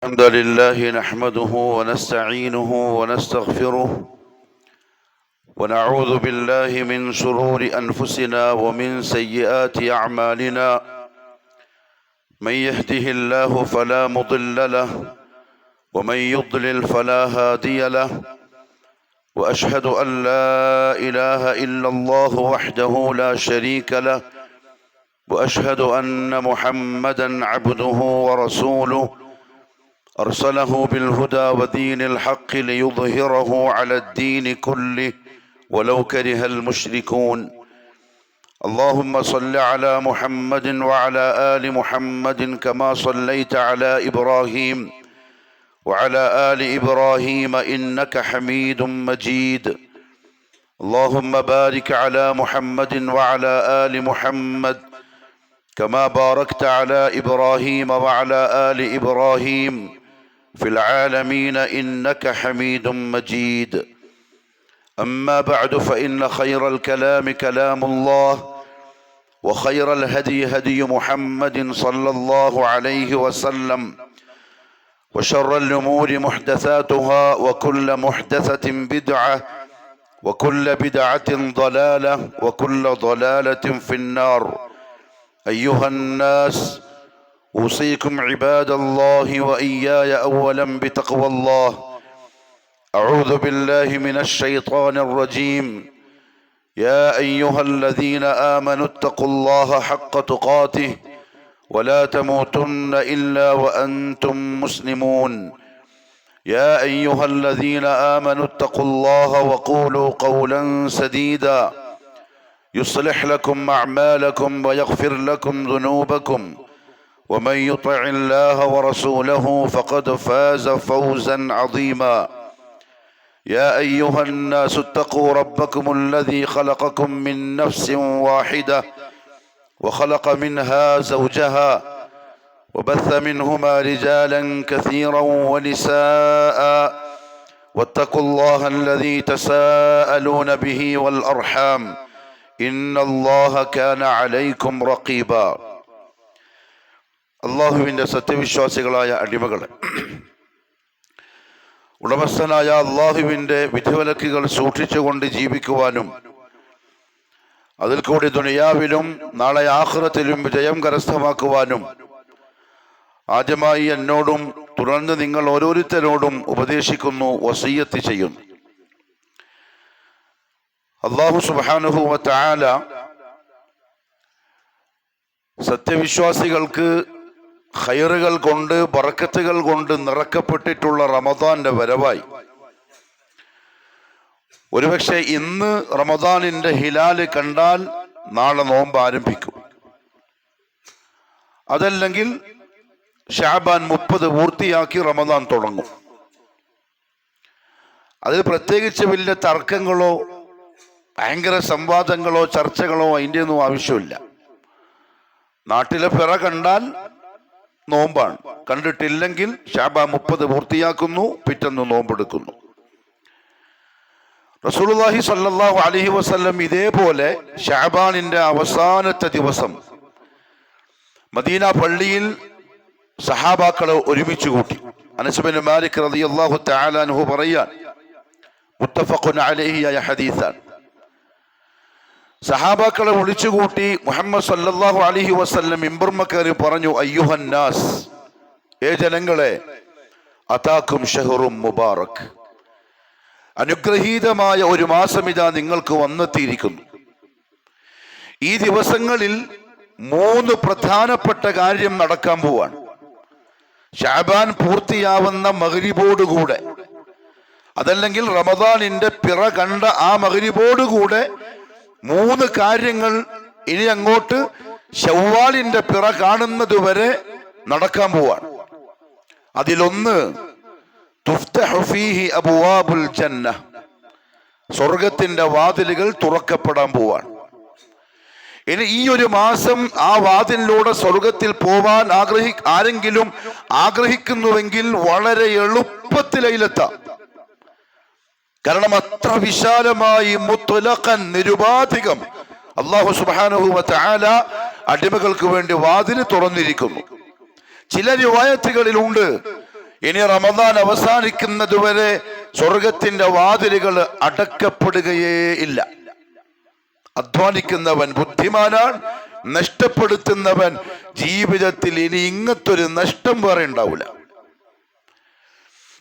الحمد لله نحمده ونستعينه ونستغفره ونعوذ بالله من شرور أنفسنا ومن سيئات أعمالنا. من يهده الله فلا مضل له ومن يضلل فلا هادي له، وأشهد أن لا إله إلا الله وحده لا شريك له، وأشهد أن محمدا عبده ورسوله أرسله بالهدى ودين الحق ليظهره على الدين كله ولو كره المشركون. اللهم صل على محمد وعلى آل محمد كما صليت على إبراهيم وعلى آل إبراهيم إنك حميد مجيد. اللهم بارك على محمد وعلى آل محمد كما باركت على إبراهيم وعلى آل إبراهيم في العالمين إنك حميد مجيد. أما بعد، فإن خير الكلام كلام الله، وخير الهدي هدي محمد صلى الله عليه وسلم، وشر الأمور محدثاتها، وكل محدثة بدعة، وكل بدعة ضلالة، وكل ضلالة في النار. أيها الناس، أوصيكم عباد الله وإياي أولا بتقوى الله. أعوذ بالله من الشيطان الرجيم. يا أيها الذين آمنوا اتقوا الله حق تقاته ولا تموتن إلا وأنتم مسلمون. يا أيها الذين آمنوا اتقوا الله وقولوا قولا سديدا يصلح لكم أعمالكم ويغفر لكم ذنوبكم، ومن يطع الله ورسوله فقد فاز فوزا عظيما. يا أيها الناس اتقوا ربكم الذي خلقكم من نفس واحدة وخلق منها زوجها وبث منهما رجالا كثيرا ونساء، واتقوا الله الذي تساءلون به والأرحام إن الله كان عليكم رقيبا. അള്ളാഹുവിൻ്റെ സത്യവിശ്വാസികളായ അടിമകളെ, ഉടമസ്ഥനായ അള്ളാഹുവിൻ്റെ വിധിവിലക്കുകൾ സൂക്ഷിച്ചുകൊണ്ട് ജീവിക്കുവാനും അതിൽ കൂടി ദുനിയാവിലും നാളെ ആഖിറത്തിലും വിജയം കരസ്ഥമാക്കുവാനും ആദ്യമായി എന്നോടും തുടർന്ന് നിങ്ങൾ ഓരോരുത്തരോടും ഉപദേശിക്കുന്നു, വസിയ്യത്ത് ചെയ്യുന്നു. അല്ലാഹു സുബ്ഹാനഹു വ തആല സത്യവിശ്വാസികൾക്ക് ഖൈറുകൾ കൊണ്ട് ബറക്കത്തുകൾ കൊണ്ട് നിറക്കപ്പെട്ടിട്ടുള്ള റമദാന്റെ വരവായി. ഒരുപക്ഷെ ഇന്ന് റമദാനിന്റെ ഹിലാല് കണ്ടാൽ നാളെ നോമ്പ് ആരംഭിക്കും. അതല്ലെങ്കിൽ ശഅബാൻ 30 പൂർത്തിയാക്കി റമദാൻ തുടങ്ങും. അതിൽ പ്രത്യേകിച്ച് വലിയ തർക്കങ്ങളോ ഭയങ്കര സംവാദങ്ങളോ ചർച്ചകളോ അതിൻ്റെ ഒന്നും ആവശ്യമില്ല. നാട്ടിലെ പിറ കണ്ടാൽ നോമ്പാണ്, കണ്ടിട്ടില്ലെങ്കിൽ ശഅബാൻ 30 പൂർത്തിയാക്കുന്നു, പിറ്റേന്ന് നോമ്പെടുക്കുന്നു. റസൂലുള്ളാഹി സ്വല്ലല്ലാഹു അലൈഹി വസല്ലം ഇതേപോലെ ശഅബാനിന്റെ അവസാനത്തെ ദിവസം മദീന പള്ളിയിൽ സഹാബാക്കളെ ഒരുമിച്ച് കൂട്ടി. അനസ് ബിൻ മാലിക് റളിയല്ലാഹു തആല അൻഹു പറയാൻ, മുത്തഫഖുൻ അലൈഹി ആയ ഹദീസാണ്. സഹാബാക്കളെ വിളിച്ചുകൂട്ടി മുഹമ്മദ് സല്ലല്ലാഹു അലൈഹി വസല്ലം മിമ്പർമ കയറി പറഞ്ഞു, അയ്യുഹന്നാസ്, ഏ ജനങ്ങളെ, അതാക്കും ഷഹറും മുബാറക്, അനുഗ്രഹീതമായ ഒരു മാസം ഇതാ നിങ്ങൾക്ക് വന്നെത്തിയിരിക്കുന്നു. ഈ ദിവസങ്ങളിൽ 3 പ്രധാനപ്പെട്ട കാര്യം നടക്കാൻ പോവാണ്. ശഅബാൻ പൂർത്തിയാവുന്ന മഗ്രിബോടുകൂടെ, അതല്ലെങ്കിൽ റമദാനിന്റെ പിറ കണ്ട ആ മഗ്രിബോടുകൂടെ 3 കാര്യങ്ങൾ ഇനി അങ്ങോട്ട് ശവ്വാലിന്റെ പിറ കാണുന്നത് വരെ നടക്കാൻ പോവാണ്. അതിലൊന്ന്, തുഫ്തഹു ഫീഹി അബ്വാബുൽ ജന്ന, സ്വർഗത്തിന്റെ വാതിലുകൾ തുറക്കപ്പെടാൻ പോവാണ്. ഇനി ഈ ഒരു മാസം ആ വാതിലിലൂടെ സ്വർഗത്തിൽ പോവാൻ ആരെങ്കിലും ആഗ്രഹിക്കുന്നുവെങ്കിൽ വളരെ എളുപ്പത്തിൽ അതിലെത്താം. കാരണം അത്ര വിശാലമായി മുത്ലഖൻ, നിരുപാധികം അല്ലാഹു സുബ്ഹാനഹു വ തആല അടിമകൾക്ക് വേണ്ടി വാതിൽ തുറന്നിരിക്കുന്നു. ചില റിവായത്തുകളിലുണ്ട് ഇനി റമദാൻ അവസാനിക്കുന്നതുവരെ സ്വർഗത്തിന്റെ വാതിലുകൾ അടക്കപ്പെടുകയേ ഇല്ല. അധ്വാനിക്കുന്നവൻ ബുദ്ധിമാനാണ്, നഷ്ടപ്പെടുത്തുന്നവൻ ജീവിതത്തിൽ ഇനി ഇങ്ങനത്തൊരു നഷ്ടം വേറെ ഉണ്ടാവില്ല.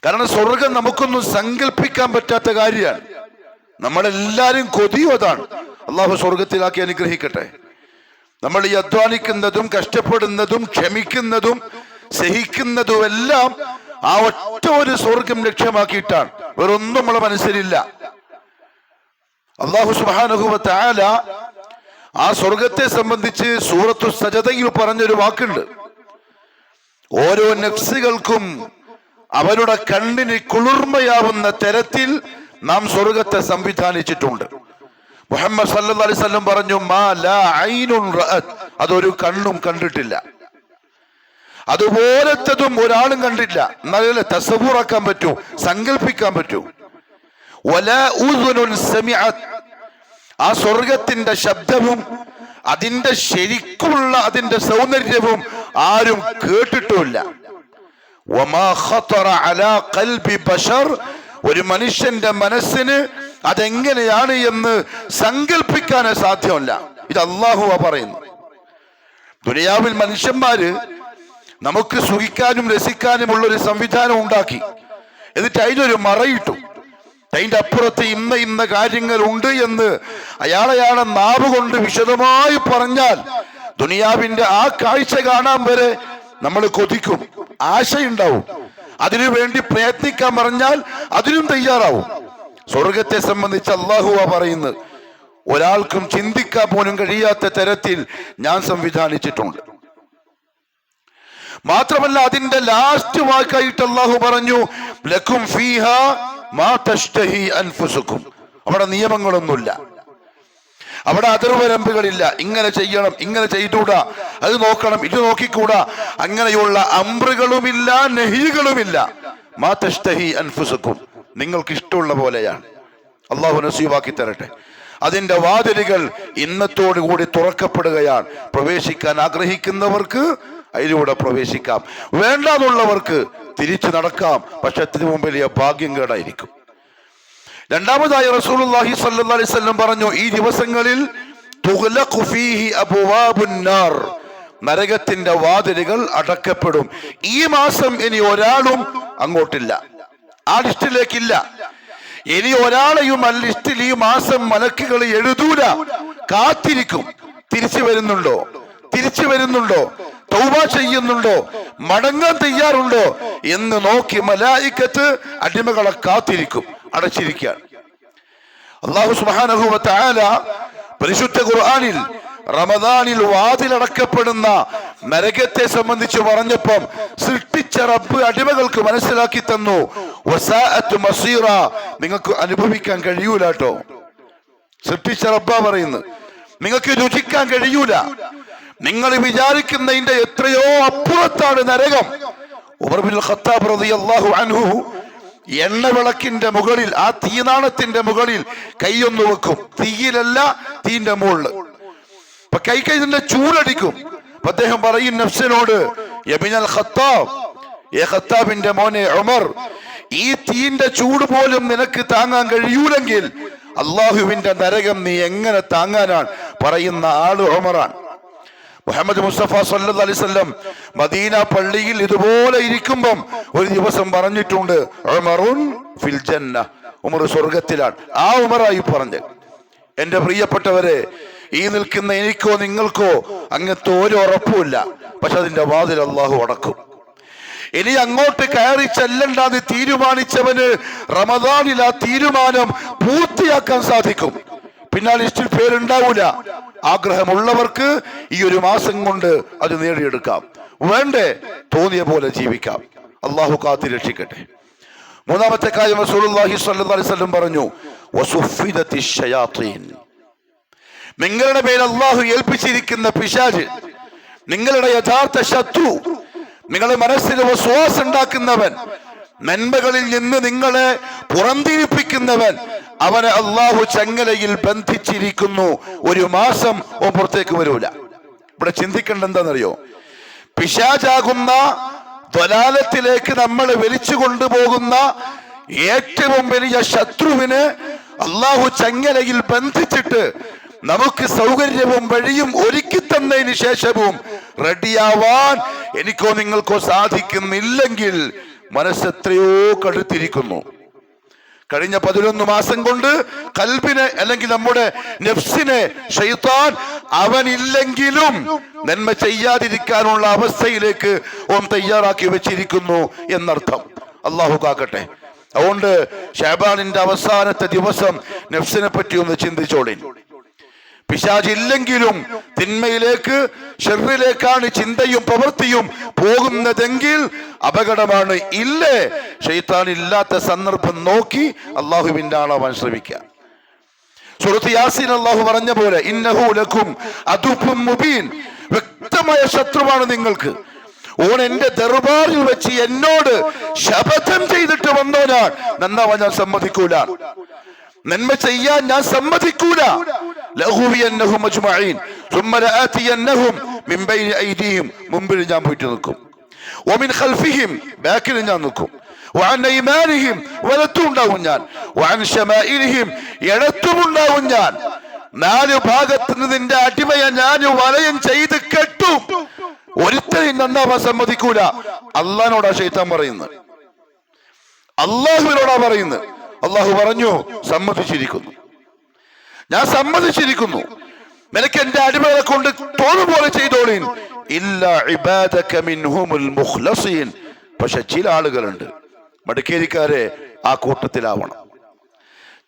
കാരണം സ്വർഗം നമുക്കൊന്നും സങ്കല്പിക്കാൻ പറ്റാത്ത കാര്യമാണ്. നമ്മളെല്ലാരും കൊതിയും അതാണ്. അള്ളാഹു സ്വർഗത്തിലാക്കി അനുഗ്രഹിക്കട്ടെ. നമ്മൾ ഈ അധ്വാനിക്കുന്നതും കഷ്ടപ്പെടുന്നതും ക്ഷമിക്കുന്നതും സഹിക്കുന്നതും എല്ലാം ആ ഒറ്റ ഒരു സ്വർഗം ലക്ഷ്യമാക്കിയിട്ടാണ്, വേറൊന്നും നമ്മളെ മനസ്സിലില്ല. അല്ലാഹു സുബ്ഹാനഹു വ തആല ആ സ്വർഗത്തെ സംബന്ധിച്ച് സൂറത്തു സജദയിൽ പറഞ്ഞൊരു വാക്കുണ്ട്. ഓരോ നഫ്സുകൾക്കും അവരുടെ കണ്ണിന് കുളിർമയാവുന്ന തരത്തിൽ നാം സ്വർഗത്തെ സംവിധാനിച്ചിട്ടുണ്ട്. മുഹമ്മദ് സല്ലല്ലാഹു അലൈഹി വസല്ലം പറഞ്ഞു, മാ ലാ ഐനുൻ റഅത്, അതൊരു കണ്ണും കണ്ടിട്ടില്ല, അതുപോലത്തതും ഒരാളും കണ്ടില്ല. എന്നാലേ തസവ്വുറാക്കാൻ പറ്റൂ, സങ്കല്പിക്കാൻ പറ്റൂ. വലാ ഉദുനുൻ സമിഅത്, ആ സ്വർഗത്തിന്റെ ശബ്ദവും അതിന്റെ ശരിക്കുള്ള അതിന്റെ സൗന്ദര്യവും ആരും കേട്ടിട്ടുമില്ല. വമാ ഖതറ അലാ ഖൽബി ബശർ, ഒരു മനുഷ്യന്റെ മനസ്സിന് അതെങ്ങനെയാണ് എന്ന് സങ്കല്പിക്കാൻ സാധ്യമല്ല. ഇത് അല്ലാഹുവാ പറയുന്നു. ദുനിയാവിൽ മനുഷ്യന്മാര് നമുക്ക് സുഖിക്കാനും രസിക്കാനുമുള്ള ഒരു സംവിധാനം ഉണ്ടാക്കി, എന്നിട്ട് അതിനൊരു മറയിട്ടു. അതിന്റെ അപ്പുറത്ത് ഇന്ന കാര്യങ്ങൾ ഉണ്ട് എന്ന് അയാളെ നാവ് കൊണ്ട് വിശദമായി പറഞ്ഞാൽ ദുനിയാവിന്റെ ആ കാഴ്ച കാണാൻ വരെ നമ്മൾ കൊതിക്കും, ആശയുണ്ടാവും. അതിനു വേണ്ടി പ്രയത്നിക്കാൻ പറഞ്ഞാൽ അതിനും തയ്യാറാവും. സ്വർഗത്തെ സംബന്ധിച്ച് അല്ലാഹുവാ പറയുന്നത്, ഒരാൾക്കും ചിന്തിക്കാൻ പോലും കഴിയാത്ത തരത്തിൽ ഞാൻ സംവിധാനിച്ചിട്ടുണ്ട്. മാത്രമല്ല അതിന്റെ ലാസ്റ്റ് വാക്കായിട്ട് അല്ലാഹു പറഞ്ഞു, ലക്കും ഫീഹാ മാ തഷ്തഹി അൻഫുസുക്കും. അവിടെ നിയമങ്ങളൊന്നുമില്ല, അവിടെ അതിർവരമ്പുകളില്ല. ഇങ്ങനെ ചെയ്യണം, ഇങ്ങനെ ചെയ്തുകൂടാ, അത് നോക്കണം, ഇത് നോക്കിക്കൂടാ, അങ്ങനെയുള്ള അംറുകളുമില്ല, നഹികളുമില്ല. മാ തഷ്തഹി അൻഫുസുക്കും, നിങ്ങൾക്ക് ഇഷ്ടമുള്ള പോലെയാണ്. അള്ളാഹു നസീബാക്കി തരട്ടെ. അതിന്റെ വാതിലുകൾ ഇന്നത്തോടു കൂടി തുറക്കപ്പെടുകയാണ്. പ്രവേശിക്കാൻ ആഗ്രഹിക്കുന്നവർക്ക് അതിലൂടെ പ്രവേശിക്കാം, വേണ്ടാന്നുള്ളവർക്ക് തിരിച്ചു നടക്കാം. പക്ഷെ അതിനു മുമ്പ് വലിയ ഭാഗ്യം കേടായിരിക്കും. രണ്ടാമതായി റസൂലുള്ളാഹി സ്വല്ലല്ലാഹി അലൈഹി വസല്ലം പറഞ്ഞു, ഈ ദിവസങ്ങളിൽ തുഗ്ലഖു ഫീഹി അബ്വാബുൻ നാർ, നരകത്തിന്റെ വാതിലുകൾ അടക്കപ്പെടും. ഈ മാസം ഇനി ഒരാളും അങ്ങോട്ടില്ല, ആ ലിസ്റ്റിലേക്കില്ല. ഇനി ഒരാളെയും ആ ലിസ്റ്റിൽ ഈ മാസം മലക്കുകൾ എഴുതൂല, കാത്തിരിക്കും. തിരിച്ചു വരുന്നുണ്ടോ, തിരിച്ചു വരുന്നുണ്ടോ, തൗബ ചെയ്യുന്നുണ്ടോ, മടങ്ങാൻ തയ്യാറുണ്ടോ എന്ന് നോക്കി മലായിക്കത്ത് അടിമകളെ കാത്തിരിക്കും, അടച്ചിരിക്കുകയാണ്. അല്ലാഹു സുബ്ഹാനഹു വ തആല പരിശുദ്ധ ഖുർആനിൽ റമദാനിൽ വാതിലടക്കപ്പെടുന്ന നരകത്തെ സംബന്ധിച്ച് പറഞ്ഞപ്പം സൃഷ്ടിച്ച റബ്ബ് അടിമകൾക്ക് മനസ്സിലാക്കി തന്നു, വസാഅത്ത് മസീറ, നിങ്ങൾക്ക് അനുഭവിക്കാൻ കഴിയൂല കേട്ടോ. സൃഷ്ടിച്ച റബ്ബാ പറയുന്നത്, നിങ്ങൾക്ക് രുചിക്കാൻ കഴിയൂല. നിങ്ങൾ വിചാരിക്കുന്നതിന്റെ എത്രയോ അപ്പുറത്താണ് നരകം. ഉമർ ബിൻ ഖത്താബ് റളിയല്ലാഹു അൻഹു എണ്ണവിളക്കിന്റെ മുകളിൽ, ആ തീനാളത്തിന്റെ മുകളിൽ കൈയൊന്നു വെക്കും, തീയിലല്ല, തീന്റെ മുകളിൽ. അപ്പൊ കൈന്റെ ചൂടടിക്കും. അപ്പൊ അദ്ദേഹം പറയും നഫ്സിനോട്, യബിനൽ ഖത്താബ്, ഖത്താബിന്റെ മോനെ ഉമർ, ഈ തീന്റെ ചൂട് പോലും നിനക്ക് താങ്ങാൻ കഴിയൂലെങ്കിൽ അള്ളാഹുവിന്റെ നരകം നീ എങ്ങനെ താങ്ങാനാണ്? പറയുന്ന ആള് ഉമറാണ്. മുഹമ്മദ് മുസ്തഫ സല്ലല്ലാഹു അലൈഹി വസല്ലം മദീന പള്ളിയിൽ ഇതുപോലെ ഇരിക്കുമ്പം ഒരു ദിവസം പറഞ്ഞിട്ടുണ്ട്, ഉമറുൻ ഫിൽ ജന്ന, ഉമർ സ്വർഗത്തിലാണ്. ആ ഉമറായി പറഞ്ഞ്, എന്റെ പ്രിയപ്പെട്ടവരെ, ഈ നിൽക്കുന്ന എനിക്കോ നിങ്ങൾക്കോ അങ്ങനത്തെ ഒരു ഉറപ്പുമില്ല. പക്ഷെ അതിന്റെ വാതിൽ അള്ളാഹു അടക്കും. ഇനി അങ്ങോട്ട് കയറി ചെല്ലണ്ടെന്ന് തീരുമാനിച്ചവന് റമദാനിൽ ആ തീരുമാനം പൂർത്തിയാക്കാൻ സാധിക്കും. പിന്നെ ആ ലിസ്റ്റിൽ പേരുണ്ടാവൂല. ആഗ്രഹമുള്ളവർക്ക് ഈ ഒരു മാസം കൊണ്ട് അത് നേടിയെടുക്കാം. വേണ്ടേ, തോന്നിയ പോലെ ജീവിക്കാം. അള്ളാഹു കാത്തി രക്ഷിക്കട്ടെ. മൂന്നാമത്തെ കാര്യം റസൂലുള്ളാഹി സ്വല്ലല്ലാഹി അലൈഹി വസല്ലം പറഞ്ഞു, വസുഫിദത്തിശ് ശയാത്തീൻ, നിങ്ങളുടെ മേൽ അള്ളാഹു ഏൽപ്പിച്ചിരിക്കുന്ന പിശാച്, നിങ്ങളുടെ യഥാർത്ഥ ശത്രു, നിങ്ങളുടെ മനസ്സിൽ വസ്വാസ് ഉണ്ടാക്കുന്നവൻ, നന്മകളിൽ നിന്ന് നിങ്ങളെ പുറംതിരിപ്പിക്കുന്നവൻ, അവനെ അള്ളാഹു ചങ്ങലയിൽ ബന്ധിച്ചിരിക്കുന്നു. ഒരു മാസം പുറത്തേക്ക് വരൂല. ഇവിടെ ചിന്തിക്കേണ്ട എന്താണെന്നറിയോ? പിശാചാകുന്ന ദ്വലാലത്തിലേക്ക് നമ്മൾ വലിച്ചു കൊണ്ടുപോകുന്ന ഏറ്റവും വലിയ ശത്രുവിന് അള്ളാഹു ചങ്ങലയിൽ ബന്ധിച്ചിട്ട് നമുക്ക് സൗകര്യവും വഴിയും ഒരുക്കി തന്നതിന് ശേഷവും റെഡിയാവാൻ എനിക്കോ നിങ്ങൾക്കോ സാധിക്കുന്നില്ലെങ്കിൽ മനസ്സെത്രയോ കടുത്തിരിക്കുന്നു. കഴിഞ്ഞ 11 മാസം കൊണ്ട് കൽബിനെ അല്ലെങ്കിൽ നമ്മുടെ നഫ്സിനെ ശൈത്താൻ അവനില്ലെങ്കിലും നന്മ ചെയ്യാതിരിക്കാനുള്ള അവസ്ഥയിലേക്ക് ഓൻ തയ്യാറാക്കി വെച്ചിരിക്കുന്നു എന്നർത്ഥം. അള്ളാഹു കാക്കട്ടെ. അതുകൊണ്ട് ശഅബാനിന്റെ അവസാനത്തെ ദിവസം നഫ്സിനെ പറ്റി ഒന്ന് ചിന്തിച്ചോളി. പിശാചില്ലെങ്കിലും തിന്മയിലേക്ക് ഷർറിലേക്കാണ് ചിന്തയും പ്രവൃത്തിയും പോകുന്നതെങ്കിൽ അപകടമാണ്. ഇല്ലേ ശൈത്താൻ ഇല്ലാത്ത സന്ദർഭം നോക്കി അള്ളാഹുവിന്റെ ആളാവാൻ ശ്രമിക്കുക. സൂറത്ത് യാസീൻ അള്ളാഹു പറഞ്ഞ പോലെ ഇന്നഹു ലക്കും അദുഫും മുബീൻ, വ്യക്തമായ ശത്രുവാണ് നിങ്ങൾക്ക്. ഓൻ എന്റെ ദർബാറിൽ വെച്ച് എന്നോട് ശപഥം ചെയ്തിട്ട് വന്നോനാണ് നന്നാവാൻ ഞാൻ സമ്മതിക്കൂല, നന്മ ചെയ്യാൻ ഞാൻ സമ്മതിക്കൂല. ലഅഹുവിയന്നഹും അജ്മഈൻ സുമ്മ ലആതിയന്നഹും മിൻ ബൈനി ഐദിഹിം, മുമ്പിൽ ഞാൻ പോയിട്ട് നിൽക്കും. വമിൻ ഖൽഫിഹിം, ബാക്കിൽ ഞാൻ നിൽക്കും. വഅൻ ഐമാനിഹിം, വലത്തും ഉണ്ടാവും ഞാൻ. വഅൻ ശമാഇലിഹിം, ഇടത്തും ഉണ്ടാവും ഞാൻ. 4 ഭാഗത്ത് നിന്ന് നിന്റെ അടിമയെ ഞാൻ വലയം ചെയ്ത് കെട്ടും. ഒരുത്തരും നന്നാവാൻ സമ്മതിക്കൂല. അള്ളാഹിനോടാ ശൈത്താൻ പറയുന്നത്, അള്ളാഹുവിനോടാ പറയുന്നത്. അള്ളാഹു പറഞ്ഞു സമ്മതിച്ചിരിക്കുന്നു, ഞാൻ സമ്മതിച്ചിരിക്കുന്നു. നിനക്ക് എന്റെ അടിമകളെ കൊണ്ട് തോന്നുപോലെ ചെയ്തോളീൻ. ഇല്ലാ ഇബാദക മിൻഹുമുൽ മുഖ്ലസീൻ. പക്ഷെ ചില ആളുകളുണ്ട്, മടക്കേരിക്കാരെ ആ കൂട്ടത്തിലാവണം.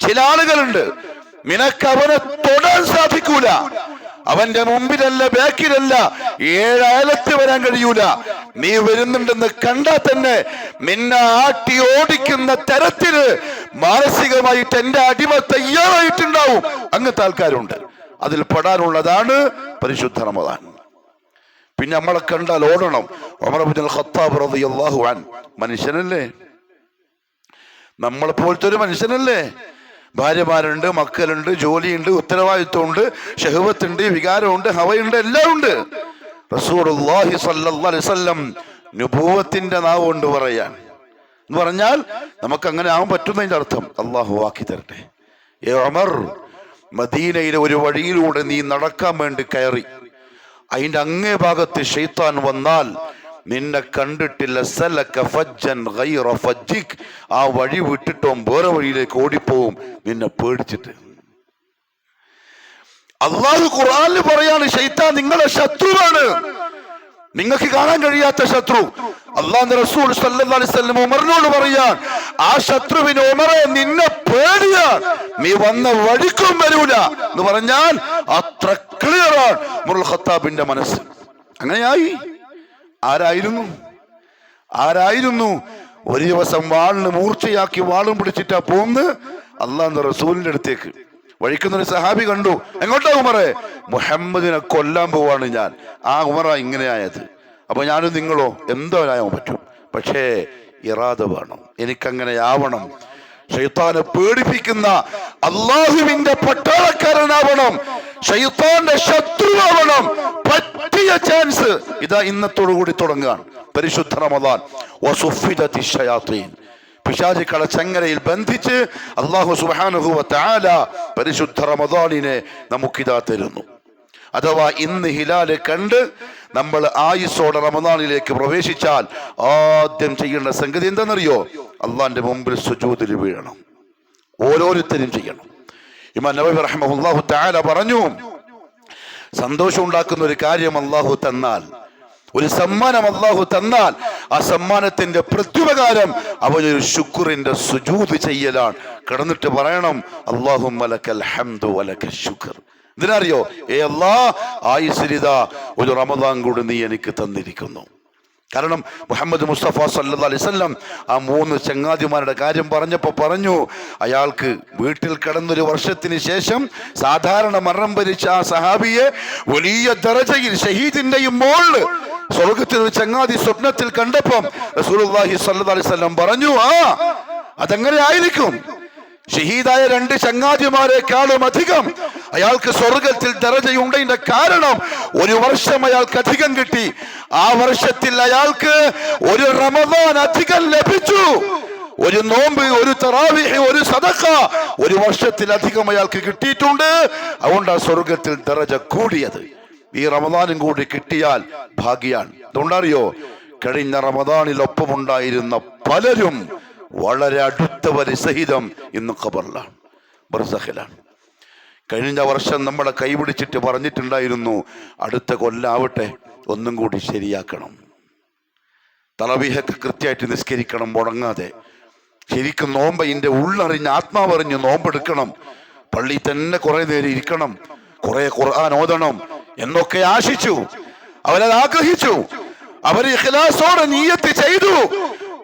ചില ആളുകളുണ്ട് നിനക്ക് അവനെ തൊടാൻ സാധിക്കൂല. അവന്റെ മുമ്പിലല്ല ബാക്കിലല്ല 7 അയലത്ത് വരാൻ കഴിയൂല. നീ വരുന്നുണ്ടെന്ന് കണ്ടാൽ തന്നെ നിന്നെ ആട്ടി ഓടിക്കുന്ന തരത്തില് മാനസികമായിട്ട് എന്റെ അടിമ തയ്യാറായിട്ടുണ്ടാവും. അങ്ങനത്തെ ആൾക്കാരുണ്ട്. അതിൽ പെടാനുള്ളതാണ് പരിശുദ്ധ റമദാൻ. പിന്നെ നമ്മളെ കണ്ടാൽ ഓടണം. ഉമർ ഇബ്നുൽ ഖത്താബ് റളിയല്ലാഹു അൻഹു മനുഷ്യനല്ലേ, നമ്മളെ പോലത്തെ ഒരു മനുഷ്യനല്ലേ. ഭാര്യമാരുണ്ട്, മക്കളുണ്ട്, ജോലിയുണ്ട്, ഉത്തരവാദിത്വമുണ്ട്, ഷഹ്വത്തുണ്ട്, വികാരമുണ്ട്, ഹവയുണ്ട്, എല്ലാം ഉണ്ട്. റസൂലുള്ളാഹി സ്വല്ലല്ലാഹു അലൈഹി വസല്ലം നുബുവത്തിന്റെ നാവ് കൊണ്ട് പറയാൻ എന്ന് പറഞ്ഞാൽ നമുക്ക് അങ്ങനെ ആവാൻ പറ്റുന്നതിന്റെ അർത്ഥം അള്ളാഹു ആക്കി തരട്ടെ. ഏ ഉമർ, മദീനയിലെ ഒരു വഴിയിലൂടെ നീ നടക്കാൻ വേണ്ടി കയറി, അതിന്റെ അങ്ങേ ഭാഗത്ത് ശൈത്താൻ വന്നാൽ നിന്നെ കണ്ടിട്ടില്ല, സലക ഫജ്ജൻ ഗൈറ ഫജ്ജിക്, ആ വഴി വിട്ടിട്ടോ വേറെ വഴിയിലേക്ക് ഓടിപ്പോവും നിന്നെ പേടിച്ചിട്ട്. അള്ളാഹു ഖുർആനിൽ പറയാണ് ശൈത്താൻ നിങ്ങളെ ശത്രുവാണ്, നിങ്ങൾക്ക് കാണാൻ കഴിയാത്ത ശത്രു. അള്ളാഹുവിന്റെ റസൂൽ സല്ലല്ലാഹു അലൈഹി വസല്ലം ഉമറിനോട് പറയാൻ, ആ ശത്രുവിന് ഉമറെ നിന്നെ പേടിയാണ്, നീ വന്ന വഴിക്കും വരൂല എന്ന് പറഞ്ഞാൽ അത്ര ക്ലിയറാണ് ഉമറുൽ ഖത്താബിന്റെ മനസ്സ്. അങ്ങനെയായി. ആരായിരുന്നു ഒരു ദിവസം വാളിന് മൂർച്ചയാക്കി വാളും പിടിച്ചിട്ടാ പോന്ന് അള്ളാഹുവിന്റെ റസൂലിന്റെ അടുത്തേക്ക്. വഴിക്കുന്നൊരു സഹാബി കണ്ടു. എങ്ങോട്ടാ ഉമറെ? മുഹമ്മദിനെ കൊല്ലാൻ പോവാണ് ഞാൻ. ആ ഉമറ ഇങ്ങനെയായത്. അപ്പൊ ഞാനും നിങ്ങളോ എന്തോനായാൻ പറ്റും, പക്ഷേ ഇറാദ വേണം, എനിക്കങ്ങനെ ആവണം. ശൈത്താനെ പേടിപ്പിക്കുന്ന അള്ളാഹുവിന്റെ പട്ടാളക്കാരനാവണം, ശൈത്താന്റെ ശത്രുവാവണം. പറ്റിയ ചാൻസ് ഇതാ ഇന്നത്തോടു കൂടി തുടങ്ങുകയാണ് പരിശുദ്ധ റമദാൻ. വസുഫിദത്തി ശയാത്തീൻ, പിശാചുക്കളെ ചങ്ങലയിൽ ബന്ധിച്ച് അല്ലാഹു സുബ്ഹാനഹു വ തആല പരിശുദ്ധ റമദാനിനെ നമുക്കിതാ തരുന്നു. അഥവാ ഇന്ന് ഹിലാല് കണ്ട് നമ്മൾ ആയുസ്സോടെ റമദാനിലേക്ക് പ്രവേശിച്ചാൽ ആദ്യം ചെയ്യേണ്ട സംഗതി എന്താണെന്നറിയോ? അള്ളാന്റെ മുമ്പിൽ സുജൂദിൽ വീഴണം. ഓരോരുത്തരും ചെയ്യണം. ഇമാം നബവി റഹിമഹുല്ലാഹു തആല പറഞ്ഞു, സന്തോഷം ഉണ്ടാക്കുന്ന ഒരു കാര്യം അള്ളാഹു തന്നാൽ, ഒരു സമ്മാനം അള്ളാഹു തന്നാൽ, ആ സമ്മാനത്തിന്റെ പ്രത്യുപകാരം അവനൊരു ശുക്റിന്റെ സുജൂദ് ചെയ്യലാണ്. കിടന്നിട്ട് പറയണം അല്ലാഹുമ്മ ലക്കൽ ഹംദു വലക്കൽ ശുക്ർ. ഇതിനറിയോ? അല്ലാഹ്, ആയുസ്സരിത ഒരു റമദാൻ കൂടി നീ എനിക്ക് തന്നിരിക്കുന്നു. കാരണം മുഹമ്മദ് മുസ്തഫ സല്ലല്ലാഹു അലൈഹി വസല്ലം ആ 3 ചങ്ങാതിമാരുടെ കാര്യം പറഞ്ഞപ്പോൾ പറഞ്ഞു, അയാൾക്ക് വീട്ടിൽ കിടന്നൊരു വർഷത്തിന് ശേഷം സാധാരണ മരണം ഭരിച്ച ആ സഹാബിയെ വലിയ ദറജയിൽ ഷഹീദിന്റെയും മോളില് സ്വർഗത്തിൽ ഒരു ചങ്ങാതി സ്വപ്നത്തിൽ കണ്ടപ്പം റസൂലുള്ളാഹി സ്വല്ലല്ലാഹു അലൈഹി വസല്ലം പറഞ്ഞു, അതെങ്ങനെ ആയിരിക്കും? ഷഹീദായ 2 ചങ്ങാതിമാരെക്കാളും അധികം അയാൾക്ക് സ്വർഗത്തിൽ ദറജയുണ്ടതിന്റെ കാരണം ഒരു വർഷം അയാൾക്ക് അധികം കിട്ടി. ആ വർഷത്തിൽ അയാൾക്ക് ഒരു റമദാൻ അധികം ലഭിച്ചു. ഒരു നോമ്പ്, ഒരു തറാവീഹ്, ഒരു സദഖ ഒരു വർഷത്തിലധികം അയാൾക്ക് കിട്ടിയിട്ടുണ്ട്. അതുകൊണ്ടാണ് സ്വർഗത്തിൽ ദറജ കൂടിയത്. ഈ റമദാനും കൂടി കിട്ടിയാൽ ഭാഗ്യാണ്. അതുകൊണ്ടറിയോ, കഴിഞ്ഞ റമദാനിൽ ഒപ്പമുണ്ടായിരുന്ന പലരും വളരെ അടുത്തവരെ സഹിതം ഇന്ന് ഖബറിലാണ്, ബർസഖിലാണ്. കഴിഞ്ഞ വർഷം നമ്മളെ കൈപിടിച്ചിട്ട് പറഞ്ഞിട്ടുണ്ടായിരുന്നു, അടുത്ത കൊല്ലാവട്ടെ ഒന്നും കൂടി ശരിയാക്കണം, തറാവീഹൊക്കെ കൃത്യമായിട്ട് നിസ്കരിക്കണം മുടങ്ങാതെ, ശരിക്കും നോമ്പ് ഇതിന്റെ ഉള്ളറിഞ്ഞ് ആത്മാവറിഞ്ഞ് നോമ്പെടുക്കണം, പള്ളി തന്നെ കുറെ നേരം ഇരിക്കണം, കുറെ ഖുർആൻ ഓതണം എന്നൊക്കെ ആശിച്ചു. അവരത് ആഗ്രഹിച്ചു, അവർ ഇഖ്ലാസോടെ നിയ്യത്ത് ചെയ്തു.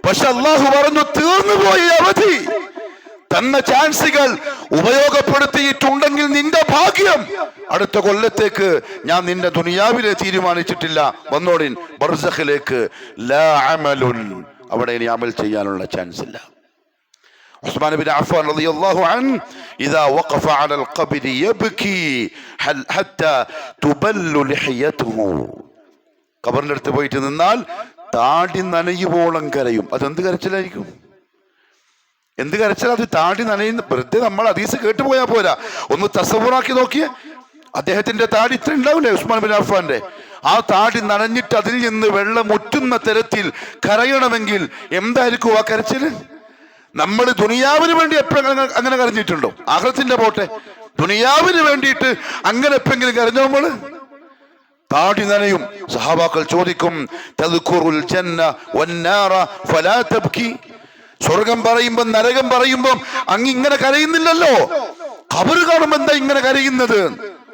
പക്ഷെ അള്ളാഹു പറഞ്ഞു, തീർന്നുപോയി അവധി. തന്ന ചാൻസുകൾ ഉപയോഗപ്പെടുത്തിയിട്ടുണ്ടെങ്കിൽ നിന്റെ ഭാഗ്യം. അടുത്ത കൊല്ലത്തേക്ക് ഞാൻ നിന്റെ ദുനിയാവിലെ തീരുമാനിച്ചിട്ടില്ല, വന്നോടിൻ ബർസഖിലേക്ക്. ലാ അമലുൻ, അവിടെ ഇനി അമൽ ചെയ്യാനുള്ള ചാൻസ് ഇല്ല. ഉസ്മാൻ ബിൻ അഫ്ഫാൻ റളിയല്ലാഹു അൻഹു ഇദാ വഖഫ അലൽ ഖബ്രി യബ്കി ഹത്താ തുബല്ലു ലിഹ്യതുഹു, ഖബറിന്റെ അടുത്ത് പോയിട്ട് നിന്നാൽ താടി നനയുവോളം കരയും. അതെന്ത് കരച്ചിലായിരിക്കും? എന്ത് കരച്ചിൽ? അത് താടി നനയുന്ന. വെറുതെ നമ്മൾ ഹദീസ് കേട്ടുപോയാൽ പോരാ, ഒന്ന് തസവ്വുറാക്കി നോക്കിയേ. അദ്ദേഹത്തിന്റെ താടി ഇത്ര ഉണ്ടാവില്ലേ ഉസ്മാൻ ബിൻ അഫ്ഫാന്റെ? ആ താടി നനഞ്ഞിട്ട് അതിൽ നിന്ന് വെള്ളം മുറ്റുന്ന തരത്തിൽ കരയണമെങ്കിൽ എന്തായിരിക്കും ആ കരച്ചില്? നമ്മൾ ദുനിയാവിന് വേണ്ടി എപ്പോഴും അങ്ങനെ കരഞ്ഞിട്ടുണ്ടോ? ആഖിറത്തിന്റെ പോട്ടെ, ദുനിയാവിന് വേണ്ടിയിട്ട് അങ്ങനെ എപ്പെങ്കിലും കരഞ്ഞോ നമ്മള്? താടി നനയും. സഹാബാക്കൾ ചോദിക്കും, തദ്കുറുൽ ജന്ന വന്നാറ ഫലാ തബ്കി, സ്വർഗം പറയുമ്പോ നരകം പറയുമ്പോ അങ്ങ് ഇങ്ങനെ കരയുന്നില്ലല്ലോ, ഖബർ കാണുമ്പോ എന്താ ഇങ്ങനെ കരയുന്നത്?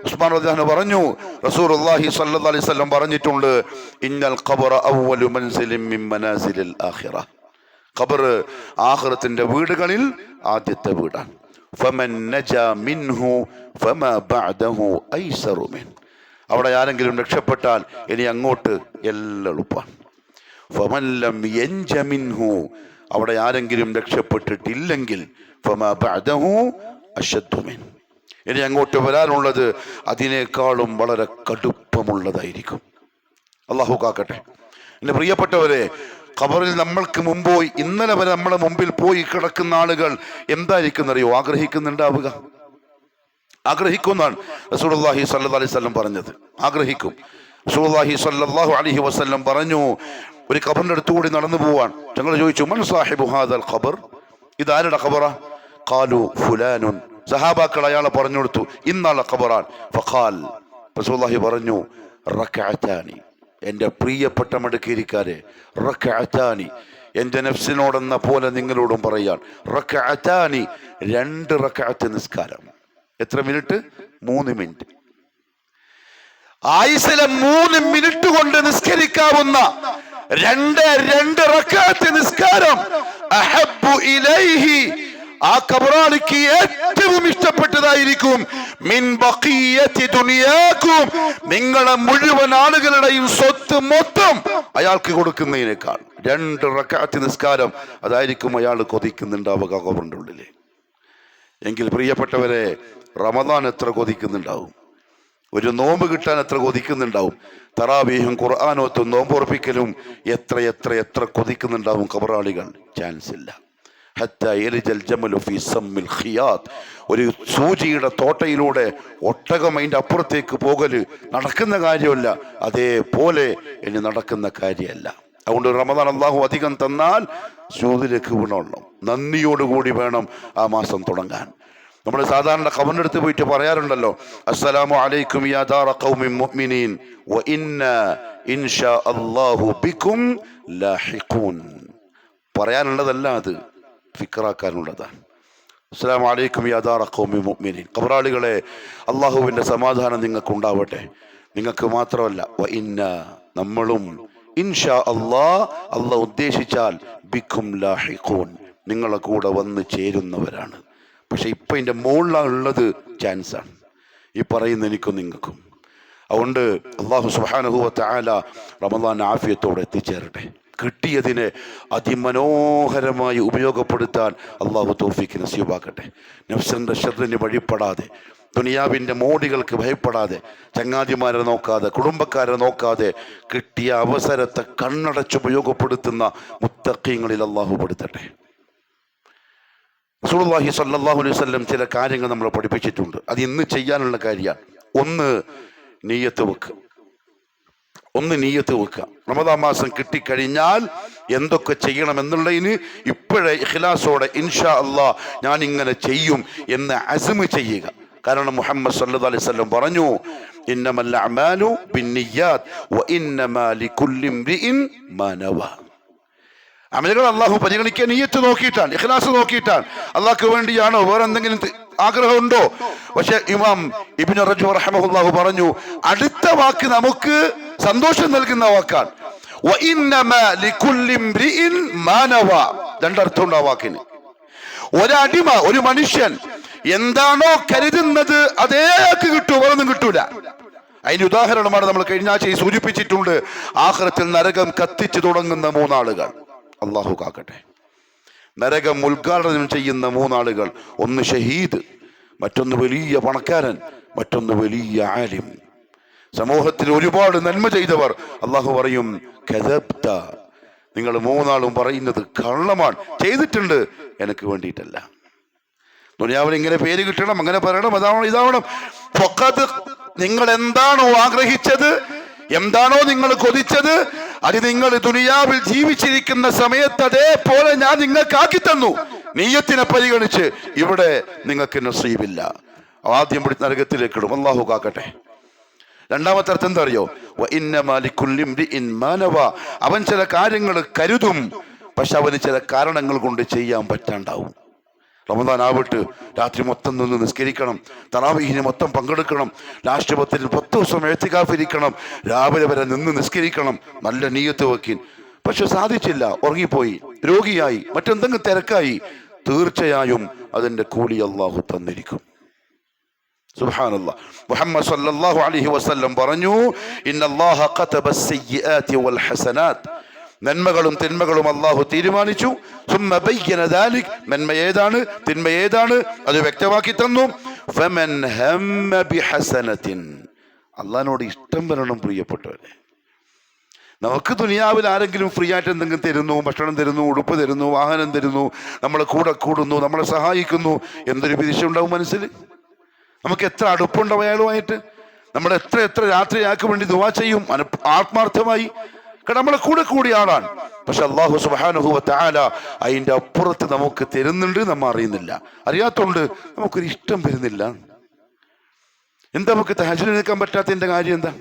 ഉസ്മാൻ റളിയല്ലാഹു പറഞ്ഞു, റസൂലുള്ളാഹി സ്വല്ലല്ലാഹു അലൈഹി വസല്ലം പറഞ്ഞിട്ടുണ്ട്, ഇന്നൽ ഖബറ അവ്വലു മൻസിലിൻ മിൻ മനാസിലിൽ ആഖിറ, ഖബർ ആഖിറത്തിന്റെ വീടുകളിൽ ആദ്യത്തെ വീടാണ്. ഫമൻ നജാ മിൻഹു ഫമാ ബഅദഹു ഐസറു മിൻ, അവിടെ ആരെങ്കിലും രക്ഷപ്പെട്ടാൽ ഇനി അങ്ങോട്ട് എല്ലാം എളുപ്പമാണ്. ഫമൻ ലം യൻജ മിൻഹു, അവിടെ ആരെങ്കിലും രക്ഷപ്പെട്ടിട്ടില്ലെങ്കിൽ ഫമാ ബഅദഹു അശദ്ദു മിൻ, ഇനി അങ്ങോട്ട് വരാനുള്ളത് അതിനേക്കാളും വളരെ കടുപ്പമുള്ളതായിരിക്കും. അല്ലാഹു കാക്കട്ടെ. എന്റെ പ്രിയപ്പെട്ടവരെ, ഖബറിൽ നമ്മൾക്ക് മുമ്പ് ഇന്നലെ വരെ നമ്മളെ മുമ്പിൽ പോയി കിടക്കുന്ന ആളുകൾ എന്തായിരിക്കും അറിയോ? ആഗ്രഹിക്കുന്നുണ്ടാവുക, ആഗ്രഹിക്കുന്നാണ് റസൂലുള്ളാഹി സ്വല്ലല്ലാഹു അലൈഹി വസല്ലം പറഞ്ഞത്. ആഗ്രഹിക്കും. റസൂലുള്ളാഹി സ്വല്ലല്ലാഹു അലൈഹി വസല്ലം പറഞ്ഞു, ഒരു ഖബറിന്റെ അടുത്തുകൂടി നടന്നു പോവാൻ. ഞങ്ങൾ ചോദിച്ചു, മൻ സാഹിബു ഹാദൽ ഖബർ, ഇതാരുടെ ഖബറാ? ഖാലു ഫുലാനുൻ, സഹാബാക്കൾ അയാളെ പറഞ്ഞു കൊടുത്തു, ഇന്നാളെ ഖബറാൻ. ഫഖാൽ, റസൂലുള്ളാഹി പറഞ്ഞു, റക്അതാനി, എൻ്റെ പ്രിയപ്പെട്ട മടക്കിരിക്കാരെ, റക്അതാനി, എൻ്റെ നഫ്സിനോടെന്ന പോലെ നിങ്ങളോടും പറയാൻ, റക്അതാനി, 2 റക്അത്ത് നിസ്കാരം. എത്ര മിനിറ്റ്? 3 മിനിറ്റ്. ആയുസ്സിലെ 3 മിനിറ്റ് കൊണ്ട് നിസ്കരിക്കാവുന്ന 2 റക്അത്ത് നിസ്കാരം അഹബ്ബു ഇലൈഹി, ആ ഖബറാളിക്ക് ഏറ്റവും ഇഷ്ടപ്പെട്ടതായിരിക്കും മിൻ ബഖിയത്തി ദുനിയാക്കും, നിങ്ങളെ മുഴുവൻ ആളുകളുടെയും സ്വത്ത് മൊത്തം അയാൾക്ക് കൊടുക്കുന്നതിനേക്കാൾ 2 റക്അത്ത് നിസ്കാരം അതായിരിക്കും അയാൾ കൊതിക്കുന്നുണ്ടാവുക ഖബറിന്റെ ഉള്ളില്. എങ്കിൽ പ്രിയപ്പെട്ടവരെ, റമദാൻ എത്ര കൊതിക്കുന്നുണ്ടാവും? ഒരു നോമ്പ് കിട്ടാൻ എത്ര കൊതിക്കുന്നുണ്ടാവും? തറാവീഹും ഖുർആനോത്തും നോമ്പുറപ്പിക്കലും എത്ര എത്ര എത്ര കൊതിക്കുന്നുണ്ടാവും ഖബറാളികൾ. ചാൻസ് ഇല്ല. ഒരു സൂചിയുടെ തോട്ടയിലൂടെ ഒട്ടകം അതിൻ്റെ അപ്പുറത്തേക്ക് പോകല് നടക്കുന്ന കാര്യമല്ല, അതേപോലെ ഇനി നടക്കുന്ന കാര്യമല്ല. അതുകൊണ്ട് റമദാൻ അല്ലാഹു അധികം തന്നാൽ സൂദിലേക്ക് വീണോളണം, നന്ദിയോടുകൂടി വേണം ആ മാസം തുടങ്ങാൻ. നമ്മൾ സാധാരണ ഖബറിന്റെ അടുത്ത് പോയിട്ട് പറയാറുണ്ടല്ലോ, അസ്സലാമു അലൈക്കും യാ ദാറ ഖൗമിൻ മുഅ്മിനീൻ വ ഇന്നാ ഇൻഷാ അല്ലാഹു ബിക്കും ലാഹിഖൂൻ. പറയാനുള്ളതല്ല, അത് ഫിക്റാക്കാനുള്ളതാണ്. അസ്സലാമു അലൈക്കും യാ ദാറ ഖൗമിൻ മുഅ്മിനീൻ, ഖബറാളികളെ അള്ളാഹുവിൻ്റെ സമാധാനം നിങ്ങൾക്ക് ഉണ്ടാവട്ടെ. നിങ്ങൾക്ക് മാത്രമല്ല, വ ഇന്നാ, നമ്മളും ഇൻഷാ അല്ലാഹ്, അള്ളാഹ് ഉദ്ദേശിച്ചാൽ ബിക്കും ലാഹിഖൂൻ, നിങ്ങളെ കൂടെ വന്ന് ചേരുന്നവരാണ്. പക്ഷെ ഇപ്പം ഇതിൻ്റെ മുകളിലുള്ളത് ചാൻസാണ്, ഈ പറയുന്ന എനിക്കും നിങ്ങൾക്കും. അതുകൊണ്ട് അല്ലാഹു സുബ്ഹാനഹു വ തആല റമദാൻ ആഫിയത്തോടെ എത്തിച്ചേരട്ടെ. കിട്ടിയതിനെ അതിമനോഹരമായി ഉപയോഗപ്പെടുത്താൻ അള്ളാഹു തൗഫീഖ് നസീബാക്കട്ടെ. നഫ്സിന്റെ ശർറിന് വഴിപ്പെടാതെ ദുനിയാവിൻ്റെ മോടികൾക്ക് ഭയപ്പെടാതെ, ചങ്ങാതിമാരെ നോക്കാതെ, കുടുംബക്കാരെ നോക്കാതെ കിട്ടിയ അവസരത്തെ കണ്ണടച്ചുപയോഗപ്പെടുത്തുന്ന മുത്തഖീങ്ങളിൽ അള്ളാഹു പെടുത്തട്ടെ. റസൂലുള്ളാഹി സ്വല്ലല്ലാഹു അലൈഹി വസല്ലം ചില കാര്യങ്ങൾ നമ്മൾ പഠിപ്പിച്ചിട്ടുണ്ട്. അത് ഇന്ന് ചെയ്യാനുള്ള കാര്യമാണ്. ഒന്ന് നിയ്യത്ത് വെക്കുക. റമദാൻ മാസം കിട്ടിക്കഴിഞ്ഞാൽ എന്തൊക്കെ ചെയ്യണം എന്നുള്ളതിന് ഇപ്പോഴേ ഇഖ്ലാസോടെ ഇൻഷാ അല്ലാഹ് ഞാൻ ഇങ്ങനെ ചെയ്യും എന്ന് അസ്മ് ചെയ്യുക. കാരണം മുഹമ്മദ് സല്ലല്ലാഹു അലൈഹി വസല്ലം പറഞ്ഞു, ഇന്നമൽ അഅമാലു ബിന്നിയ്യാത്ത് വഇന്നമാ ലികുല്ലി ഇംറിഇൻ മാ നവ. അമലുകൾ അള്ളാഹു പരിഗണിക്കാൻ നിയ്യത്ത് നോക്കിയിട്ടാണ്, ഇഖ്ലാസ് നോക്കിയിട്ടാണ്. അള്ളാഹ്ക്ക് വേണ്ടിയാണോ, വേറെ എന്തെങ്കിലും ആഗ്രഹമുണ്ടോ? പക്ഷെ ഇമാം ഇബ്നു റജബ് റഹിമഹുല്ലാഹു പറഞ്ഞു, അടുത്ത വാക്ക് നമുക്ക് സന്തോഷം നൽകുന്ന വാക്കാണ്. വഇന്നമാ ലികുല്ലി ഇംറിഇൻ മാ നവ. രണ്ടർത്ഥമുണ്ട് ആ വാക്കിന്. ഒരടിമ, ഒരു മനുഷ്യൻ എന്താണോ കരുതുന്നത് അതേ കിട്ടൂ, വേറൊന്നും കിട്ടൂല. അതിന് ഉദാഹരണമാണ് നമ്മൾ കഴിഞ്ഞ ആഴ്ച സൂചിപ്പിച്ചിട്ടുണ്ട്. ആഖിറത്തിൽ നരകം കത്തിച്ചു തുടങ്ങുന്ന 3 ആളുകൾ. അള്ളാഹു കാക്കട്ടെ. നരകം ഉദ്ഘാടനം ചെയ്യുന്ന 3 ആളുകൾ. ഒന്ന് ഷഹീദ്, മറ്റൊന്ന് വലിയ പണക്കാരൻ, മറ്റൊന്ന് വലിയ ആലിം. സമൂഹത്തിൽ ഒരുപാട് നന്മ ചെയ്തവർ. അള്ളാഹു പറയും, കദബ്ത, നിങ്ങൾ 3 ആളും പറയുന്നത് കള്ളമാണ്, ചെയ്തിട്ടുണ്ട് എനിക്ക് വേണ്ടിയിട്ടല്ല. ദുനിയാവിൽ ഇങ്ങനെ പേര് കിട്ടണം, അങ്ങനെ പറയണം, അതാവണം, ഇതാവണം. ഫഖദ്, നിങ്ങൾ എന്താണോ ആഗ്രഹിച്ചത്, എന്താണോ നിങ്ങൾ കൊതിച്ചത്, അത് നിങ്ങൾ ദുനിയാവിൽ ജീവിച്ചിരിക്കുന്ന സമയത്ത് അതേപോലെ ഞാൻ നിങ്ങൾക്ക് ആക്കി തന്നു. നിയ്യത്തിനെ പരിഗണിച്ച് ഇവിടെ നിങ്ങൾക്ക് നസീബില്ല. ആദ്യം പിടിച്ച് നരകത്തിലേക്ക് ഇടും. അല്ലാഹു കാക്കട്ടെ. രണ്ടാമത്തെ അർത്ഥം എന്താ അറിയോ? വഇന്നമാ ലികുല്ലി ഇംറിഇൻ മാ നവ. അവൻ ചില കാര്യങ്ങൾ കരുതും, പക്ഷെ അവന് ചില കാരണങ്ങൾ കൊണ്ട് ചെയ്യാൻ പറ്റാണ്ടാവും. റമദാൻ ആവട്ട് രാത്രി മൊത്തം നിന്ന് നിസ്കരിക്കണം, തറാവീഹിന് മൊത്തം പങ്കെടുക്കണം, ലാസ്റ്റ് 10 ദിവസം എഴുത്തിക്കാഫിരിക്കണം, രാവിലെ വരെ നിന്ന് നിസ്കരിക്കണം, നല്ല നിയ്യത്ത് വെക്കിൻ. പക്ഷെ സാധിച്ചില്ല, ഉറങ്ങിപ്പോയി, രോഗിയായി, മറ്റെന്തെങ്കിലും തിരക്കായി, തീർച്ചയായും അതിന്റെ കൂലി അള്ളാഹു തന്നിരിക്കും. സുബ്ഹാനല്ലാഹ്. മുഹമ്മദ് സല്ലല്ലാഹു അലൈഹി വസല്ലം പറഞ്ഞു, ഇന്നല്ലാഹ ഖതബ അസ്സയ്യിആതി വൽ ഹസനാത്ത്. നന്മകളും തിന്മകളും അള്ളാഹു തീരുമാനിച്ചു. സുമ്മ ബയ്യന ദാലിക്, നന്മ ഏതാണ് തിന്മ ഏതാണ് അത് വ്യക്തമാക്കി തന്നു. ഫമൻ ഹമ്മ ബിഹസനത്തിൻ, അള്ളാഹിനോട് ഇഷ്ടം വരണം പ്രിയപ്പെട്ടവരെ. നമുക്ക് ദുനിയാവിൽ ആരെങ്കിലും ഫ്രീ ആയിട്ട് എന്തെങ്കിലും തരുന്നു, ഭക്ഷണം തരുന്നു, ഉടുപ്പ് തരുന്നു, വാഹനം തരുന്നു, നമ്മളെ കൂടെ കൂടുന്നു, നമ്മളെ സഹായിക്കുന്നു, എന്തൊരു വിദിശ ഉണ്ടാവും മനസ്സിൽ. നമുക്ക് എത്ര അടുപ്പുണ്ടാവും അയാളുമായിട്ട്. നമ്മൾ എത്ര രാത്രി അയാൾക്ക് വേണ്ടി ദുആ ചെയ്യും ആത്മാർത്ഥമായി. നമ്മളെ കൂടെ കൂടിയ ആളാണ്. പക്ഷെ അല്ലാഹു സുബ്ഹാനഹു വ തആല അതിന്റെ അപ്പുറത്ത് നമുക്ക് തരുന്നുണ്ട്, നമ്മൾ അറിയുന്നില്ല. അറിയാത്തോണ്ട് നമുക്കൊരു ഇഷ്ടം വരുന്നില്ല. എന്താ നമുക്ക് തഹജ്ജുദ് എഴുന്നേൽക്കാൻ പറ്റാത്തതിന്റെ കാര്യം എന്താ?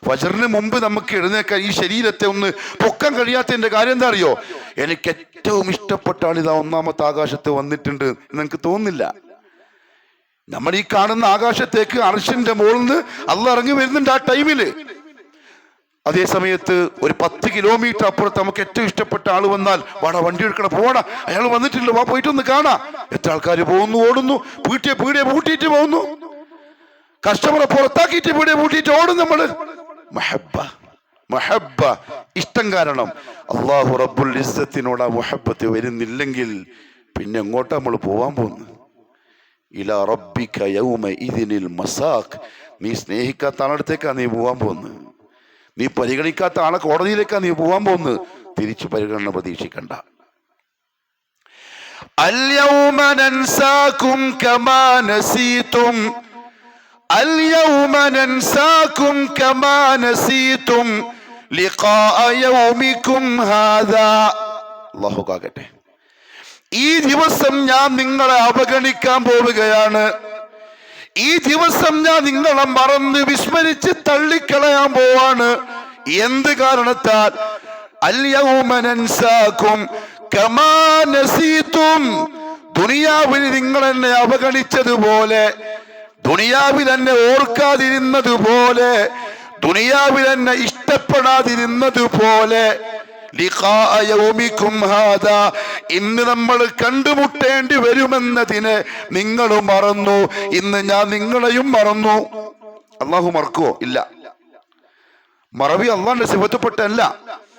ഫജ്റിന് മുമ്പ് നമുക്ക് എഴുന്നേൽക്കാൻ, ഈ ശരീരത്തെ ഒന്ന് പൊക്കാൻ കഴിയാത്തതിന്റെ കാര്യം എന്താ അറിയോ? എനിക്ക് ഏറ്റവും ഇഷ്ടപ്പെട്ട ആളിതാ 1ാമത്തെ ആകാശത്ത് വന്നിട്ടുണ്ട് എന്ന് എനിക്ക് തോന്നുന്നില്ല. നമ്മൾ ഈ കാണുന്ന ആകാശത്തേക്ക് അർശിന്റെ മുകളിൽ നിന്ന് അള്ളാഹ് ഇറങ്ങി വരുന്നുണ്ട് ആ ടൈമില്. അതേ സമയത്ത് ഒരു 10 കിലോമീറ്റർ അപ്പുറത്ത് നമുക്ക് ഏറ്റവും ഇഷ്ടപ്പെട്ട ആള് വന്നാൽ, വാടാ വണ്ടി എടുക്കണം, പോവാടാ, അയാൾ വന്നിട്ടില്ല, വാ പോയിട്ടൊന്ന് കാണാ. എത്ര ആൾക്കാർ പോകുന്നു, ഓടുന്നു, പീടിയെ പൂട്ടിയിട്ട് പോകുന്നു, കസ്റ്റമറെ പുറത്താക്കിയിട്ട് പീടിയെ പൂട്ടിയിട്ട് ഓടും. നമ്മള് മഹബ്ബ, ഇഷ്ടം കാരണം. അല്ലാഹു റബ്ബുൽ ഇസ്സത്തിനോട് ആ മുഹബ്ബത്ത് വരുന്നില്ലെങ്കിൽ പിന്നെ എങ്ങോട്ടാ നമ്മൾ പോവാൻ പോകുന്നു? ഇലാ റബ്ബിക യൗമഇദിനിൽ മസാഖ്. നീ സ്നേഹിക്കാത്ത ആളടുത്തേക്കാ നീ പോവാൻ പോകുന്നത്. നീ പരിഗണിക്കാത്ത ആളെ കോടതിയിലേക്കാ നീ പോവാൻ പോകുന്നത്. തിരിച്ചു പരിഗണന പ്രതീക്ഷിക്കണ്ട. അൽയൗമ നൻസാകും കമാ നസീതും, അൽയൗമ നൻസാകും കമാ നസീതും ലിഖാഅ യൗമികും ഹാദാ. അല്ലാഹു കാക്കട്ടെ. ഈ ദിവസം ഞാൻ നിങ്ങളെ അവഗണിക്കാൻ പോവുകയാണ്. ഈ ദിവസം ഞാൻ നിങ്ങളെ മറന്ന് വിസ്മരിച്ച് തള്ളിക്കളയാൻ പോവാണ്. എന്ത് കാരണത്താൽ? അൽയൗമ നൻസാകും കമാ നസീതും. ദുനിയാവിൽ നിങ്ങൾ എന്നെ അവഗണിച്ചതുപോലെ, ദുനിയാവിൽ എന്നെ ഓർക്കാതിരുന്നതുപോലെ, ദുനിയാവിൽ എന്നെ ഇഷ്ടപ്പെടാതിരുന്നതുപോലെ, ഇന്ന് നമ്മൾ കണ്ടുമുട്ടേണ്ടി വരുമെന്നതിനെ നിങ്ങൾ മറന്നു. ഇന്ന് ഞാൻ നിങ്ങളെയും മറന്നു. അള്ളാഹു മറക്കുവോ? ഇല്ല. മറവി അള്ളാഹിന്റെ സിഫത്തുപ്പെട്ടല്ല.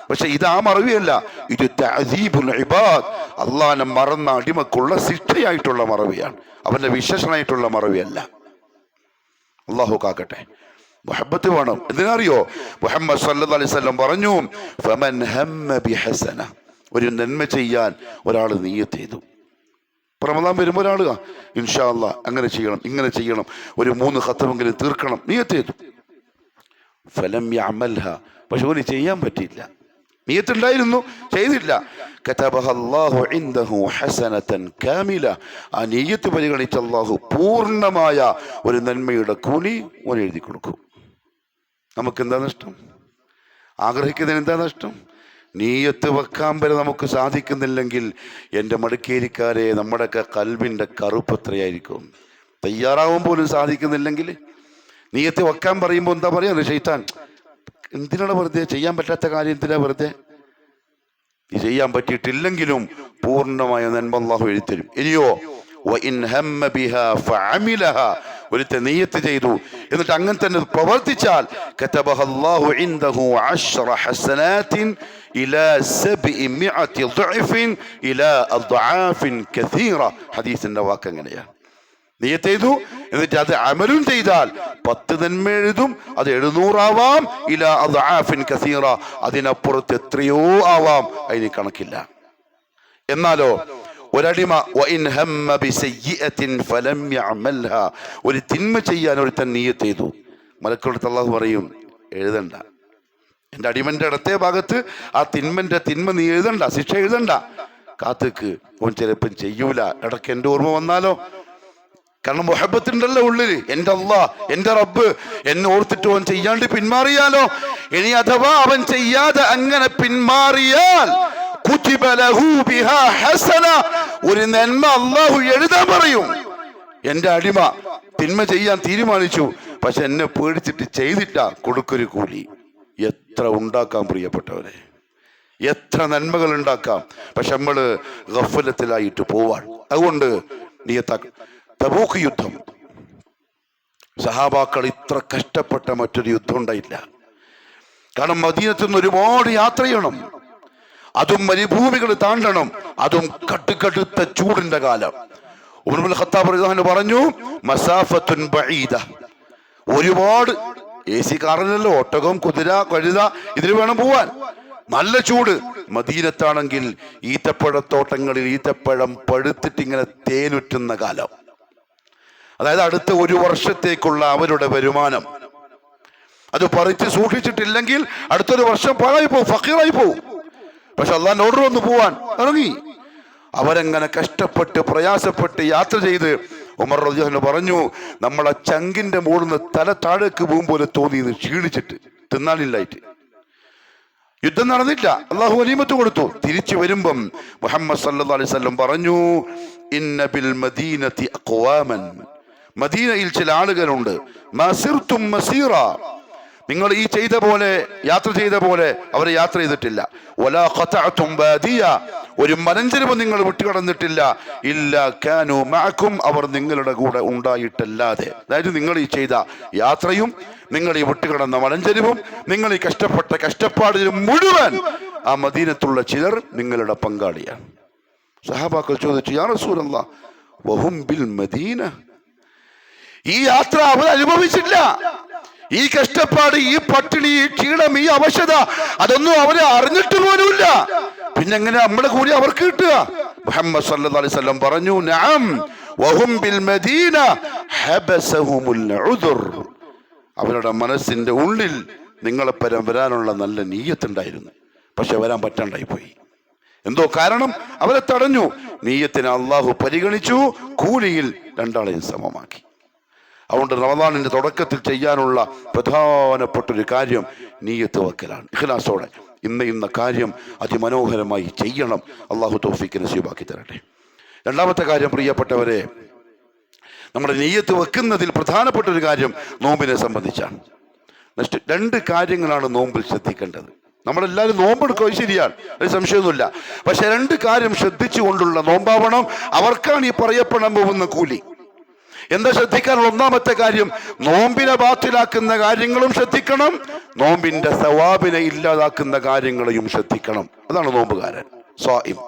പക്ഷെ ഇത് ആ മറവിയല്ല, ഇത് തഅദീബുൽ ഇബാദ്. അള്ളാഹിനെ മറന്ന അടിമക്കുള്ള ശിക്ഷയായിട്ടുള്ള മറവിയാണ്, അവന്റെ വിശേഷണമായിട്ടുള്ള മറവിയല്ല. അള്ളാഹു കാക്കട്ടെ. മുഹബ്ബത്ത് വേണം. എന്തിനറിയോ? മുഹമ്മദ് സല്ലല്ലാഹു അലൈഹി വസല്ലം പറഞ്ഞു, ഫമൻ ഹമ്മ ബിഹസന, ഒരു നന്മ ചെയ്യാൻ ഒരാൾ നിയ്യത്ത് ചെയ്തു. റമദാൻ വരുമ്പോൾ ഒരാൾ ഇൻഷാ അല്ലാഹ് അങ്ങനെ ചെയ്യണം, ഇങ്ങനെ ചെയ്യണം, ഒരു 3 ഖത്മെങ്കിലും തീർക്കണം, നിയ്യത്ത് ചെയ്തു. ഫലം യഅമൽഹ, പക്ഷെ ഓന് ചെയ്യാൻ പറ്റിയില്ല. നിയ്യത്തുണ്ടായിരുന്നു, ചെയ്തില്ല. കതബഹ അല്ലാഹു ഇൻദഹു ഹസനതൻ കാമില, ആ നിയ്യത്ത് പരിഗണിച്ച അല്ലാഹു പൂർണ്ണമായ ഒരു നന്മയുടെ കൂലി ഓൻ എഴുതി കൊടുക്കും. നമുക്കെന്താ നഷ്ടം? ആഗ്രഹിക്കുന്നതിന് എന്താ നഷ്ടം? നീയത്ത് വെക്കാൻ വരെ നമുക്ക് സാധിക്കുന്നില്ലെങ്കിൽ എൻ്റെ മടക്കേരിക്കാരെ, നമ്മുടെയൊക്കെ കൽബിൻ്റെ കറുപ്പ് എത്രയായിരിക്കും? തയ്യാറാവാൻ പോലും സാധിക്കുന്നില്ലെങ്കിൽ നീയത്ത് വെക്കാൻ പറയുമ്പോൾ എന്താ പറയാ? ശൈത്താൻ, എന്തിനാണ് വെറുതെ? ചെയ്യാൻ പറ്റാത്ത കാര്യം എന്തിനാ വെറുതെ? നീ ചെയ്യാൻ പറ്റിയിട്ടില്ലെങ്കിലും പൂർണ്ണമായ നന്മ അല്ലാഹു എഴുതിത്തരും. ഇനിയോ വഇൻ ഹമ്മ ബിഹാ ഫഅമിലഹ, ഒരുത്തെ നിയ്യത്ത് ചെയ്തു എന്നിട്ട് അങ്ങനെ തന്നെ പ്രവർത്തിച്ചാൽ കതബഹ അല്ലാഹു ഇൻദഹു 10 ഹസനാത്തിൻ ഇലാ 700 ضعഫിൻ ഇലാ അദ്ആഫിൻ കസീറ. ഹദീസിന്റെ വാക്ക് എങ്ങനെയാണ്? നിയ്യത്ത് ചെയ്തു എന്നിട്ട് അത് അമലും ചെയ്താൽ 10 നന്മ എഴുതും, അത് 700 ആവാം. ഇലാ അദ്ആഫിൻ കസീറ, അതിനപ്പുറത്ത് എത്രയോ ആവാം, അതിന് കണക്കില്ല. എന്നാലോ ഒരടിമ വഇൻ ഹമ്മ ബിസയ്യിഅത്തിൻ ഫലം യഅമൽഹ, ഒരു തിന്മ ചെയ്യാൻ ഒരുത്തൻ നിയ്യത്ത് ചെയ്തു, മലക്കുകളുടെ അല്ലാഹു പറയും എഴുതണ്ട, എൻ്റെ അടിമന്റെ ഇടത്തെ ഭാഗത്ത് ആ തിന്മ നീ എഴുതണ്ട, ശിക്ഷ എഴുതണ്ട, കാത്തുക്ക്. ഓൻ ചിലപ്പം ചെയ്യൂല. ഇടയ്ക്ക് എൻ്റെ ഓർമ്മ വന്നാലോ? കാരണം മുഹബ്ബത്തുണ്ടല്ലോ ഉള്ളില്. എൻ്റെ അല്ലാഹ്, എൻ്റെ റബ്ബ് എന്നെ ഓർത്തിട്ട് ഓൻ ചെയ്യാണ്ട് പിന്മാറിയാലോ? ഇനി അഥവാ അവൻ ചെയ്യാതെ അങ്ങനെ പിന്മാറിയാൽ കുതിബ ലഹു ബിഹാ ഹസന, ഒരു നന്മ അല്ലാഹു എഴുതാൻ പറയും. എൻ്റെ അടിമ തിന്മ ചെയ്യാൻ തീരുമാനിച്ചു, പക്ഷെ എന്നെ പേടിച്ചിട്ട് ചെയ്തിട്ട, കൊടുക്കൊരു കൂലി. എത്ര ഉണ്ടാക്കാം പ്രിയപ്പെട്ടവരെ, എത്ര നന്മകൾ ഉണ്ടാക്കാം. പക്ഷെ നമ്മള് ഗഫലത്തിലായിട്ട് പോവാൻ. അതുകൊണ്ട് തബൂക്ക് യുദ്ധം, സഹാബാക്കൾ ഇത്ര കഷ്ടപ്പെട്ട മറ്റൊരു യുദ്ധം ഉണ്ടായില്ല. കാരണം മദീനത്ത് നിന്ന് ഒരുപാട് യാത്ര ചെയ്യണം, അതും മരുഭൂമികൾ താണ്ടണം, അതും കടുത്ത ചൂടിന്റെ കാലം. ഉമർ ഇബ്നുൽ ഖത്താബ് റളിയല്ലാഹു അൻഹു പറഞ്ഞു, മസാഫത്തുൻ ബഈദ, ഒരുപാട് AC കാറിലല്ലോ, ഒട്ടകം, കുതിര, കഴുത, ഇതിൽ വേണം പോവാൻ. നല്ല ചൂട്. മദീനത്താണെങ്കിൽ ഈത്തപ്പഴത്തോട്ടങ്ങളിൽ ഈത്തപ്പഴം പഴുത്തിട്ട് ഇങ്ങനെ തേനുറ്റുന്ന കാലം. അതായത് അടുത്ത 1 വർഷത്തേക്കുള്ള അവരുടെ വരുമാനം അത് പറിച്ച് സൂക്ഷിച്ചിട്ടില്ലെങ്കിൽ അടുത്തൊരു വർഷം പാഴായി പോവും, ഫക്കീറായി പോവും. പക്ഷെ അള്ളാന്റെ ഓർഡർ വന്ന് പോവാൻ ഇറങ്ങി. അവരെങ്ങനെ കഷ്ടപ്പെട്ട് പ്രയാസപ്പെട്ട് യാത്ര ചെയ്ത് ഉമർ റളിയല്ലാഹു അൻഹു പറഞ്ഞു, നമ്മളെ ചങ്കിന്റെ മുകളിൽ നിന്ന് തല താഴേക്ക് പോകും പോലെ തോന്നി, ക്ഷീണിച്ചിട്ട് തിന്നാനില്ലായിട്ട്. യുദ്ധം നടന്നില്ല, അള്ളാഹു ഗനീമത്ത് കൊടുത്തു. തിരിച്ചു വരുമ്പം മുഹമ്മദ് സല്ലല്ലാഹു അലൈഹി വസല്ലം പറഞ്ഞു, ഇന്ന ബിൽ മദീനതി അഖ്വാമൻ, മദീനയിൽ ചില ആളുകളുണ്ട്, മസിർതും മസീറ, നിങ്ങൾ ഈ ചെയ്ത പോലെ, യാത്ര ചെയ്ത പോലെ അവർ യാത്ര ചെയ്തിട്ടില്ല. വലാ ഖതഅതും ബാദിയ, ഒരു മലഞ്ചെരുവ് നിങ്ങൾ വിട്ടുകടന്നിട്ടില്ല. ഇല്ലാ കാനൂ മഅകും, അവർ നിങ്ങളുടെ കൂടെ ഉണ്ടായിട്ടല്ലാതെ. അതായത് നിങ്ങൾ ഈ ചെയ്ത യാത്രയും നിങ്ങൾ ഈ വിട്ടുകിടന്ന മലഞ്ചെരുവും നിങ്ങൾ ഈ കഷ്ടപ്പെട്ട കഷ്ടപ്പാടിലും മുഴുവൻ ആ മദീനത്തുള്ള ചിലർ നിങ്ങളുടെ പങ്കാളിയാണ്. സഹാബാക്കൾ ചോദിച്ചു, യാ റസൂലല്ലാഹ് വഹും ബിൽ മദീന, ഈ യാത്ര അവർ അനുഭവിച്ചില്ല, ഈ കഷ്ടപ്പാട്, ഈ പട്ടിണി, ഈ ക്ഷീണം, ഈ അവശത, അതൊന്നും അവരെ അറിഞ്ഞിട്ട് പോലുമില്ല. പിന്നെ എങ്ങനെ നമ്മുടെ കൂടി അവർക്ക് കിട്ടുക? മുഹമ്മദ് സല്ലല്ലാഹു അലൈഹി വസല്ലം പറഞ്ഞു, നഅം വഹും ബിൽ മദീന ഹബസഹുമുൽ ഉദ്ർ, അവരുടെ മനസ്സിന്റെ ഉള്ളിൽ നിങ്ങളെപ്പരം വരാനുള്ള നല്ല നീയത്തുണ്ടായിരുന്നു, പക്ഷെ വരാൻ പറ്റാണ്ടായി പോയി. എന്തോ കാരണം അവരെ തടഞ്ഞു. നീയത്തിനെ അള്ളാഹു പരിഗണിച്ചു, കൂലിയിൽ രണ്ടാളെയും സമമാക്കി. അതുകൊണ്ട് റമദാനിന്റെ തുടക്കത്തിൽ ചെയ്യാനുള്ള പ്രധാനപ്പെട്ടൊരു കാര്യം നീയത്ത് വെക്കലാണ്. ഇഖ്ലാസോടെ ഇന്ന കാര്യം അതിമനോഹരമായി ചെയ്യണം. അള്ളാഹു തൗഫീഖ് നസീബാക്കി തരട്ടെ. രണ്ടാമത്തെ കാര്യം പ്രിയപ്പെട്ടവരെ, നമ്മുടെ നീയത്ത് വെക്കുന്നതിൽ പ്രധാനപ്പെട്ട ഒരു കാര്യം നോമ്പിനെ സംബന്ധിച്ചാണ്. 2 കാര്യങ്ങളാണ് നോമ്പിൽ ശ്രദ്ധിക്കേണ്ടത്. നമ്മളെല്ലാവരും നോമ്പെടുക്കുക, ശരിയാണ്, ഒരു സംശയമൊന്നുമില്ല. പക്ഷെ 2 കാര്യം ശ്രദ്ധിച്ചുകൊണ്ടുള്ള നോമ്പാവണം. അവർക്കാണ് ഈ പറയപ്പെടാൻ പോകുന്ന കൂലി. എന്താ ശ്രദ്ധിക്കാനുള്ള? ഒന്നാമത്തെ കാര്യം, നോമ്പിനെ ബാത്തിലാക്കുന്ന കാര്യങ്ങളും ശ്രദ്ധിക്കണം, നോമ്പിന്റെ സവാബിനെ ഇല്ലാതാക്കുന്ന കാര്യങ്ങളെയും ശ്രദ്ധിക്കണം. അതാണ് നോമ്പുകാരൻ, സ്വാഇം.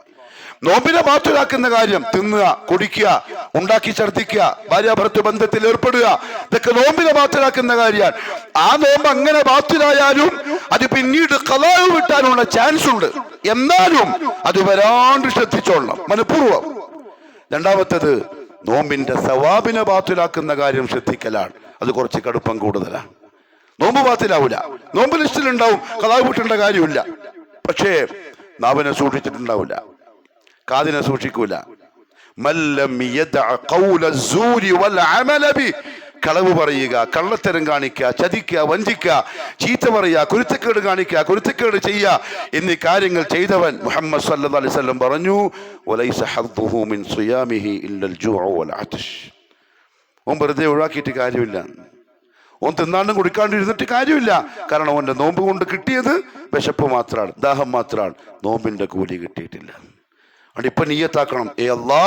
നോമ്പിനെ ബാത്തിലാക്കുന്ന കാര്യം തിന്നുക, കുടിക്കുക, ഉണ്ടാക്കി ഛർദ്ദിക്കുക, ഭാര്യാഭർത്തൃ ബന്ധത്തിൽ ഏർപ്പെടുക, ഇതൊക്കെ നോമ്പിനെ ബാത്തിലാക്കുന്ന കാര്യമാണ്. ആ നോമ്പ് അങ്ങനെ ബാത്തിലായാലും അത് പിന്നീട് ഖളാഉ വിട്ടാനുള്ള ചാൻസ് ഉണ്ട്. എന്നാലും അത് വരാണ്ട് ശ്രദ്ധിച്ചോളണം, മനഃപൂർവ്വം. രണ്ടാമത്തേത് നോമ്പിന്റെ സവാബിനെ ബാത്തിലാക്കുന്ന കാര്യം ശ്രദ്ധിക്കലാണ്. അത് കുറച്ച് കടുപ്പം കൂടുതലാണ്. നോമ്പ് ബാത്തിലാവൂല, നോമ്പ് ലിസ്റ്റിലുണ്ടാവും, ഖളാഉ വിട്ടേണ്ട കാര്യമില്ല. പക്ഷേ നാവിനെ സൂക്ഷിച്ചിട്ടുണ്ടാവില്ല, കാതിനെ സൂക്ഷിക്കൂല. കളവ് പറയുക, കള്ളത്തരം കാണിക്കുക, ചതിക്കുക, വഞ്ചിക്കുക, ചീത്ത പറയുക, കുരുത്തക്കേട് കാണിക്കുക, കുരുത്തക്കേട് ചെയ്യുക എന്നീ കാര്യങ്ങൾ ചെയ്തവൻ മുഹമ്മദ് സല്ലല്ലാഹു അലൈഹി വസല്ലം പറഞ്ഞു, വലൈസ ഹദ്ദുഹു മിൻ സിയാമിഹി ഇല്ലൽ ജൂഉ വൽ അത്ഷ്. ഓൻ വെറുതെ ഒഴിവാക്കിയിട്ട് കാര്യമില്ല, ഓൻ തിന്നാണ്ടും കുടിക്കാണ്ടും ഇരുന്നിട്ട് കാര്യമില്ല. കാരണം ഓന്റെ നോമ്പ് കൊണ്ട് കിട്ടിയത് വിശപ്പ് മാത്രമാണ്, ദാഹം മാത്രമാണ്, നോമ്പിന്റെ കൂലി കിട്ടിയിട്ടില്ല. അതുകൊണ്ട് ഇപ്പൊ നീയത്താക്കണം, ഏ അല്ലാ,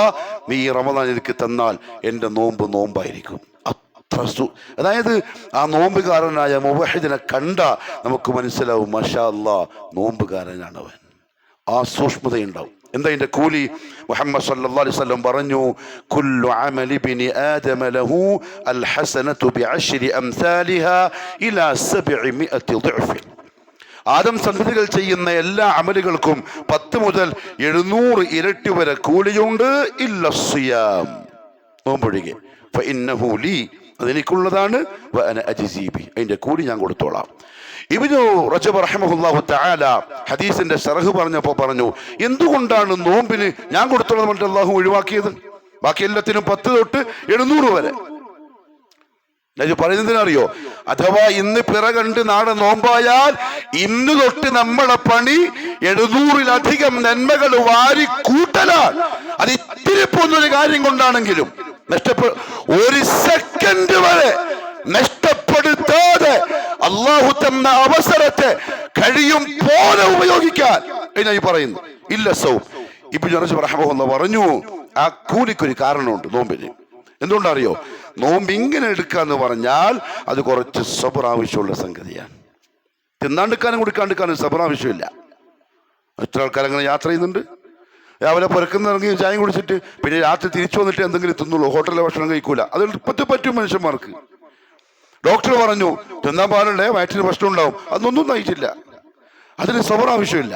നീ ഈ റമദാൻ എനിക്ക് തന്നാൽ എൻ്റെ നോമ്പ് നോമ്പായിരിക്കും. അത്ര അതായത് ആ നോമ്പുകാരനായ മുവഹിദിനെ കണ്ട നമുക്ക് മനസ്സിലാവും, മാഷാ അല്ലാ, നോമ്പുകാരനാണവൻ. ആ സൂക്ഷ്മതയുണ്ടാവും. എന്താ ഇതിന്റെ കൂലി? മുഹമ്മദ് സല്ലല്ലാഹു അലൈഹി വസല്ലം പറഞ്ഞു, കുല്ലു അമലി ഇബ്നി ആദമ ലഹു അൽ ഹസനതു ബിഅശ്രി അംസാലിഹാ ഇലാ 700 ضعف. ആദം സന്തതികൾ ചെയ്യുന്ന എല്ലാ അമലുകൾക്കും 10 മുതൽ 700 ഇരട്ടി വരെ കൂലിയുണ്ട്. ഇല്ല സിയാം, നോമ്പൊഴികെ. ഫഇന്നഹു ലീ, അതെനിക്കുള്ളതാണ്. വഅന അജ്സീ ബി, അതിന്റെ കൂലി ഞാൻ കൊടുത്തോളാം. ഇബ്നു റജബ് റഹിമഹുല്ലാഹു തആല ഹദീസിന്റെ ശറഹ് പറഞ്ഞപ്പോൾ പറഞ്ഞു, എന്തുകൊണ്ടാണ് നോമ്പിന് ഞാൻ കൊടുത്തോളം പറഞ്ഞിട്ട് അള്ളാഹു ഒഴിവാക്കിയത്? ബാക്കി എല്ലാത്തിനും 10 തൊട്ട് 700 വരെ. പറയുന്നതിനറിയോ? അഥവാ ഇന്ന് പിറ കണ്ട് നാളെ നോമ്പായാൽ ഇന്ന് തൊട്ട് നമ്മളെ പണി 700-ലധികം നന്മകൾ വാരി കൂട്ടലാണ്. അത് ഇത്തിരി പോന്നൊരു കാര്യം കൊണ്ടാണെങ്കിലും ഒരു സെക്കൻഡ് വരെ നഷ്ടപ്പെടുത്താതെ അള്ളാഹു തന്ന അവസരത്തെ കഴിയും പോലെ ഉപയോഗിക്കാൻ ഈ പറയുന്നു. ഇല്ല സൗം. ഇബ്നു റജബ് റഹിമഹുല്ലാഹ് പറഞ്ഞു, ആ കൂലിക്കൊരു കാരണമുണ്ട് നോമ്പിന്. എന്തുകൊണ്ടറിയോ? നോമ്പ് ഇങ്ങനെ എടുക്കാന്ന് പറഞ്ഞാൽ അത് കുറച്ച് സബർ ആവശ്യമുള്ള സംഗതിയാണ്. തിന്നാണ്ടിക്കാനും കുടിക്കാണ്ടിക്കാനും സബർ ആവശ്യമില്ല. എത്ര ആൾക്കാർ അങ്ങനെ യാത്ര ചെയ്യുന്നുണ്ട്. രാവിലെ പുറക്കുന്നിറങ്ങി ചായ കുടിച്ചിട്ട് പിന്നെ രാത്രി തിരിച്ചു വന്നിട്ട് എന്തെങ്കിലും തിന്നുള്ളൂ, ഹോട്ടലിലെ ഭക്ഷണം കഴിക്കൂല. അത് എളുപ്പത്തിൽ പറ്റും മനുഷ്യന്മാർക്ക്. ഡോക്ടർ പറഞ്ഞു തിന്നാൻ പാടുണ്ടേ, വയറ്റിന് പ്രശ്നം ഉണ്ടാവും. അതൊന്നും നയിച്ചില്ല. അതിന് സബർ ആവശ്യമില്ല.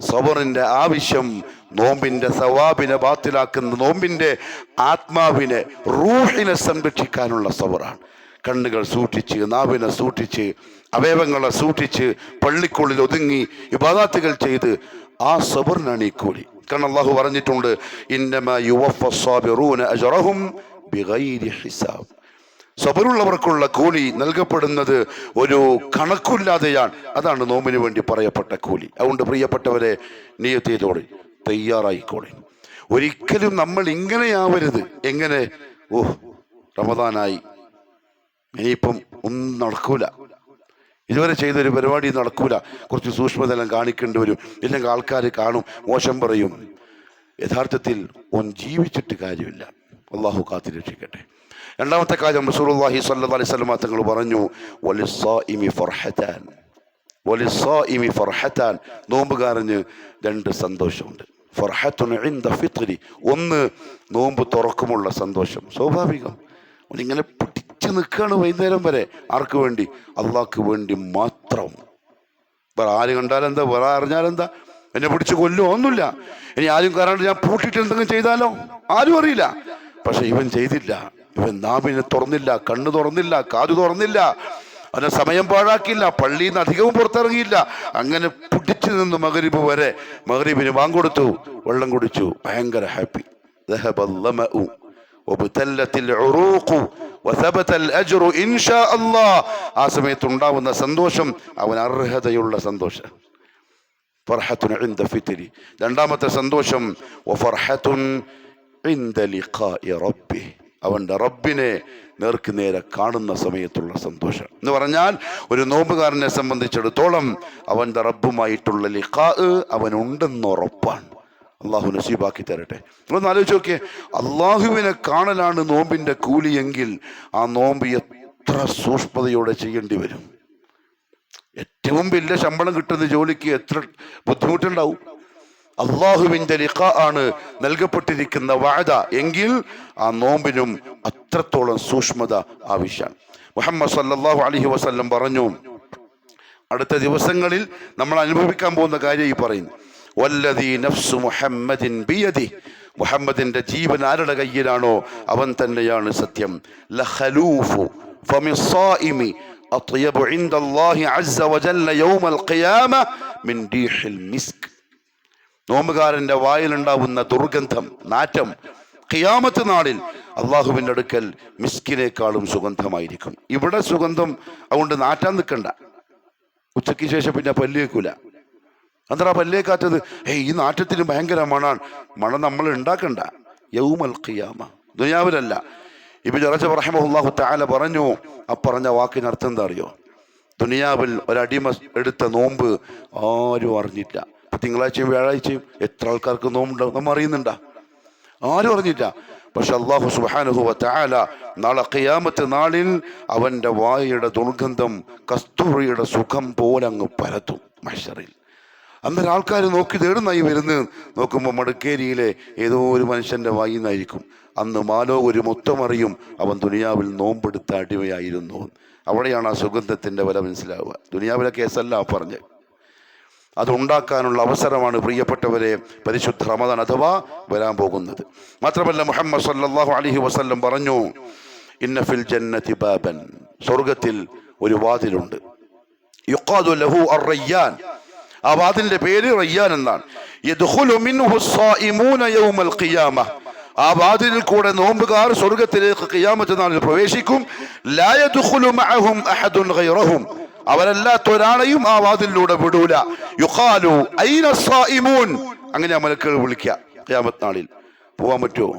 സബറിന്റെ ആവശ്യം നോമ്പിന്റെ സവാബിനെ ബാത്തിലാക്കുന്ന, നോമ്പിന്റെ ആത്മാവിനെ, റൂഹിനെ സംരക്ഷിക്കാനുള്ള സബറാണ്. കണ്ണുകൾ സൂക്ഷിച്ച്, നാവിനെ സൂക്ഷിച്ച്, അവയവങ്ങളെ സൂക്ഷിച്ച്, പള്ളിക്കുള്ളിൽ ഒതുങ്ങി ഇബാദത്തുകൾ ചെയ്ത് ആ സബറിനാണ് ഈ കൂലി. കാരണം അള്ളാഹു പറഞ്ഞിട്ടുണ്ട്, ഇന്നമാ യുവഫസ്സാബിറൂന അജ്റഹും ബിഗൈരി ഹിസാബ്. സബറുള്ളവർക്കുള്ള കൂലി നൽകപ്പെടുന്നത് ഒരു കണക്കില്ലാതെയാണ്. അതാണ് നോമ്പിന് വേണ്ടി പറയപ്പെട്ട കൂലി. അതുകൊണ്ട് പ്രിയപ്പെട്ടവരെ, നിയ്യത്ത് ചെയ്തോളി, തയ്യാറായിക്കോളി. ഒരിക്കലും നമ്മൾ ഇങ്ങനെയാവരുത്. എങ്ങനെ? റമദാനായി, ഇനിയിപ്പം ഒന്നും നടക്കൂല, ഇതുവരെ ചെയ്തൊരു പരിപാടി നടക്കൂല, കുറച്ച് സൂക്ഷ്മതലം കാണിക്കേണ്ടി വരും, ഇല്ലെങ്കിൽ ആൾക്കാർ കാണും, മോശം പറയും. യഥാർത്ഥത്തിൽ ഓൻ ജീവിച്ചിട്ട് കാര്യമില്ല. അള്ളാഹു കാത്തിരക്ഷിക്കട്ടെ. രണ്ടാമത്തെ കാര്യം, റസൂലുള്ളാഹി സ്വല്ലല്ലാഹു അലൈഹി വസല്ലം തങ്ങൾ പറഞ്ഞു, വലിസ്സായിമി ഫർഹതാൻ, വലിസ്സായിമി ഫർഹതാൻ, നോമ്പുകാരന് 2 സന്തോഷമുണ്ട്. ഫർഹത്തുൻ ഇൻദ ഫിത്രി, ഒന്ന് നോമ്പ് തുറക്കുമുള്ള സന്തോഷം. സ്വാഭാവികം, ഇങ്ങനെ പിടിച്ചു നിൽക്കുകയാണ് വൈകുന്നേരം വരെ. ആർക്ക് വേണ്ടി? അള്ളാഹ്ക്ക് വേണ്ടി മാത്രം. വേറെ ആര് കണ്ടാലെന്താ, വേറെ അറിഞ്ഞാലെന്താ, എന്നെ പിടിച്ച് കൊല്ലോ ഒന്നുമില്ല. ഇനി ആരും കയറാണ്ട് ഞാൻ പൂട്ടിയിട്ട് എന്തെങ്കിലും ചെയ്താലോ ആരും അറിയില്ല. പക്ഷെ ഇവൻ ചെയ്തില്ല. ഇവൻ നാവിനെ തുറന്നില്ല, കണ്ണ് തുറന്നില്ല, കാത് തുറന്നില്ല, അവനെ സമയം പാഴാക്കിയില്ല, പള്ളിയിൽ നിന്ന് അധികവും പുറത്തിറങ്ങിയില്ല. അങ്ങനെ പിടിച്ചു നിന്ന് മഗ്രിബ് വരെ, മഗ്രിബിന് വാങ്കൊടുത്തു, വെള്ളം കുടിച്ചു, ഭയങ്കര ഹാപ്പി. ആ സമയത്ത് ഉണ്ടാവുന്ന സന്തോഷം അവൻ അർഹതയുള്ള സന്തോഷം. ഫർഹത്തുൻ ഇൻദ ഫിത്രി. രണ്ടാമത്തെ സന്തോഷം വഫർഹത്തുൻ ഇൻദ ലിഖാഇ റബ്ബി, അവന്റെ റബ്ബിനെ നേർക്ക് നേരെ കാണുന്ന സമയത്തുള്ള സന്തോഷം. എന്ന് പറഞ്ഞാൽ ഒരു നോമ്പുകാരനെ സംബന്ധിച്ചിടത്തോളം അവന്റെ റബ്ബുമായിട്ടുള്ള ലിഖാ അവനുണ്ടെന്ന് ഉറപ്പാണ്. അള്ളാഹു നസീബാക്കി തരട്ടെ. നിങ്ങളൊന്ന് ആലോചിച്ച് നോക്കിയേ, അള്ളാഹുവിനെ കാണലാണ് നോമ്പിന്റെ കൂലിയെങ്കിൽ ആ നോമ്പ് എത്ര സൂക്ഷ്മതയോടെ ചെയ്യേണ്ടി വരും. ഏറ്റവും വലിയ ശമ്പളം കിട്ടുന്ന ജോലിക്ക് എത്ര ബുദ്ധിമുട്ടുണ്ടാവും. അള്ളാഹുവിന്റെ ലിഖാ ആണ് നൽകപ്പെട്ടിരിക്കുന്ന വഅദ എങ്കിൽ ആ നോമ്പിനും അത്രത്തോളം സൂക്ഷ്മത ആവശ്യമാണ്. മുഹമ്മദ് സല്ലല്ലാഹു അലൈഹി വസല്ലം പറഞ്ഞു, അടുത്ത ദിവസങ്ങളിൽ നമ്മൾ അനുഭവിക്കാൻ പോകുന്ന കാര്യം ഈ പറയുന്നു. വല്ലദീ നഫ്സു മുഹമ്മദിൻ ബിയദിഹി, മുഹമ്മദിന്റെ ജീവൻ ആരുടെ കയ്യിലാണോ അവൻ തന്നെയാണ് സത്യം. ലഖലൂഫു ഫമിസ്സായിമി അത്യബു ഇൻദല്ലാഹി അസ്സ വജല്ല യൗമൽ ഖിയാമ മിൻ റീഹിൽ മിസ്ക്. നോമ്പുകാരന്റെ വായിലുണ്ടാവുന്ന ദുർഗന്ധം, നാറ്റം ഖിയാമത്ത് നാളിൽ അള്ളാഹുവിന്റെ അടുക്കൽ മിസ്കിനേക്കാളും സുഗന്ധമായിരിക്കും. ഇവിടെ സുഗന്ധം അതുകൊണ്ട് നാറ്റാൻ നിൽക്കണ്ട. ഉച്ചയ്ക്ക് ശേഷം പിന്നെ പല്ലേക്കൂല. അന്തരാ പല്ലേക്കാറ്റത് ഈ നാറ്റത്തിന് ഭയങ്കര മണം നമ്മൾ ഉണ്ടാക്കണ്ട. യൗമൽ ഖിയാമ, ദുനിയാവിലല്ല. ഇബ്നു റജബ് റഹിമഹുല്ലാഹു തആല പറഞ്ഞു, പറഞ്ഞ വാക്കിന് അർത്ഥം എന്താ അറിയോ? ദുനിയാവിൽ ഒരടിമ എടുത്ത നോമ്പ് ആരും അറിഞ്ഞില്ല. തിങ്കളാഴ്ചയും വ്യാഴാഴ്ചയും എത്ര ആൾക്കാർക്ക് നോമ്പുണ്ടാവും നമ്മൾ അറിയുന്നുണ്ടാ? ആരും അറിഞ്ഞില്ല. പക്ഷെ അല്ലാഹു സുബ്ഹാനഹു വ തആല നാളെ ഖിയാമത്ത് നാളിൽ അവന്റെ വായയുടെ ദുർഗന്ധം കസ്തൂരിയുടെ സുഖം പോലെ അങ്ങ് പരത്തും മഹ്ശറിൽ. അന്നേരം ആൾക്കാർ നോക്കി തേടുന്നായി വരുന്നത് നോക്കുമ്പോൾ മടക്കേരിയിലെ ഏതോ ഒരു മനുഷ്യന്റെ വായിന്നായിരിക്കും. അന്ന് മാലോ ഒരു മൊത്തമറിയും അവൻ ദുനിയാവിൽ നോമ്പെടുത്ത അടിമയായിരുന്നു. അവിടെയാണ് ആ സുഗന്ധത്തിന്റെ വില മനസ്സിലാവുക. ദുനിയാവിലെ കേസല്ല പറഞ്ഞ്. അതുണ്ടാക്കാനുള്ള അവസരമാണ് പ്രിയപ്പെട്ടവരെ പരിശുദ്ധ റമദാൻ അഥവാ വരാൻ പോകുന്നത്. മാത്രമല്ല മുഹമ്മദ് സല്ലല്ലാഹു അലൈഹി വസല്ലം പറഞ്ഞു, ഇന്ന ഫിൽ ജന്നതി ബാബൻ, സ്വർഗ്ഗത്തിൽ ഒരു വാതിലുണ്ട്. യുഖാദു ലഹു അർ-റയ്യാൻ, ആ വാതിലിന്റെ പേര് റയ്യാൻ എന്നാണ്. യദ്ഖുലു മിൻഹു സ്സായിമൂന യൗമൽ ഖിയാമ, ആ വാതിലിൽ കൂടെ നോമ്പുകാർ സ്വർഗ്ഗത്തിലേക്ക് ഖിയാമത്ത് നാളിൽ പ്രവേശിക്കും. ലാ യദ്ഖുലു മഅഹും അഹദുൻ ഗൈറഹും, അവരല്ലാത്ത ഒരാളെയും ആ വാതിലിലൂടെ വിടൂല. യുഖാലു ഐന സ്സായിമൂൻ, അങ്ങനെ മലക്കുകൾ വിളിക്കുക ഖിയാമത്ത് നാളിൽ. പോവാൻ പറ്റുമോ?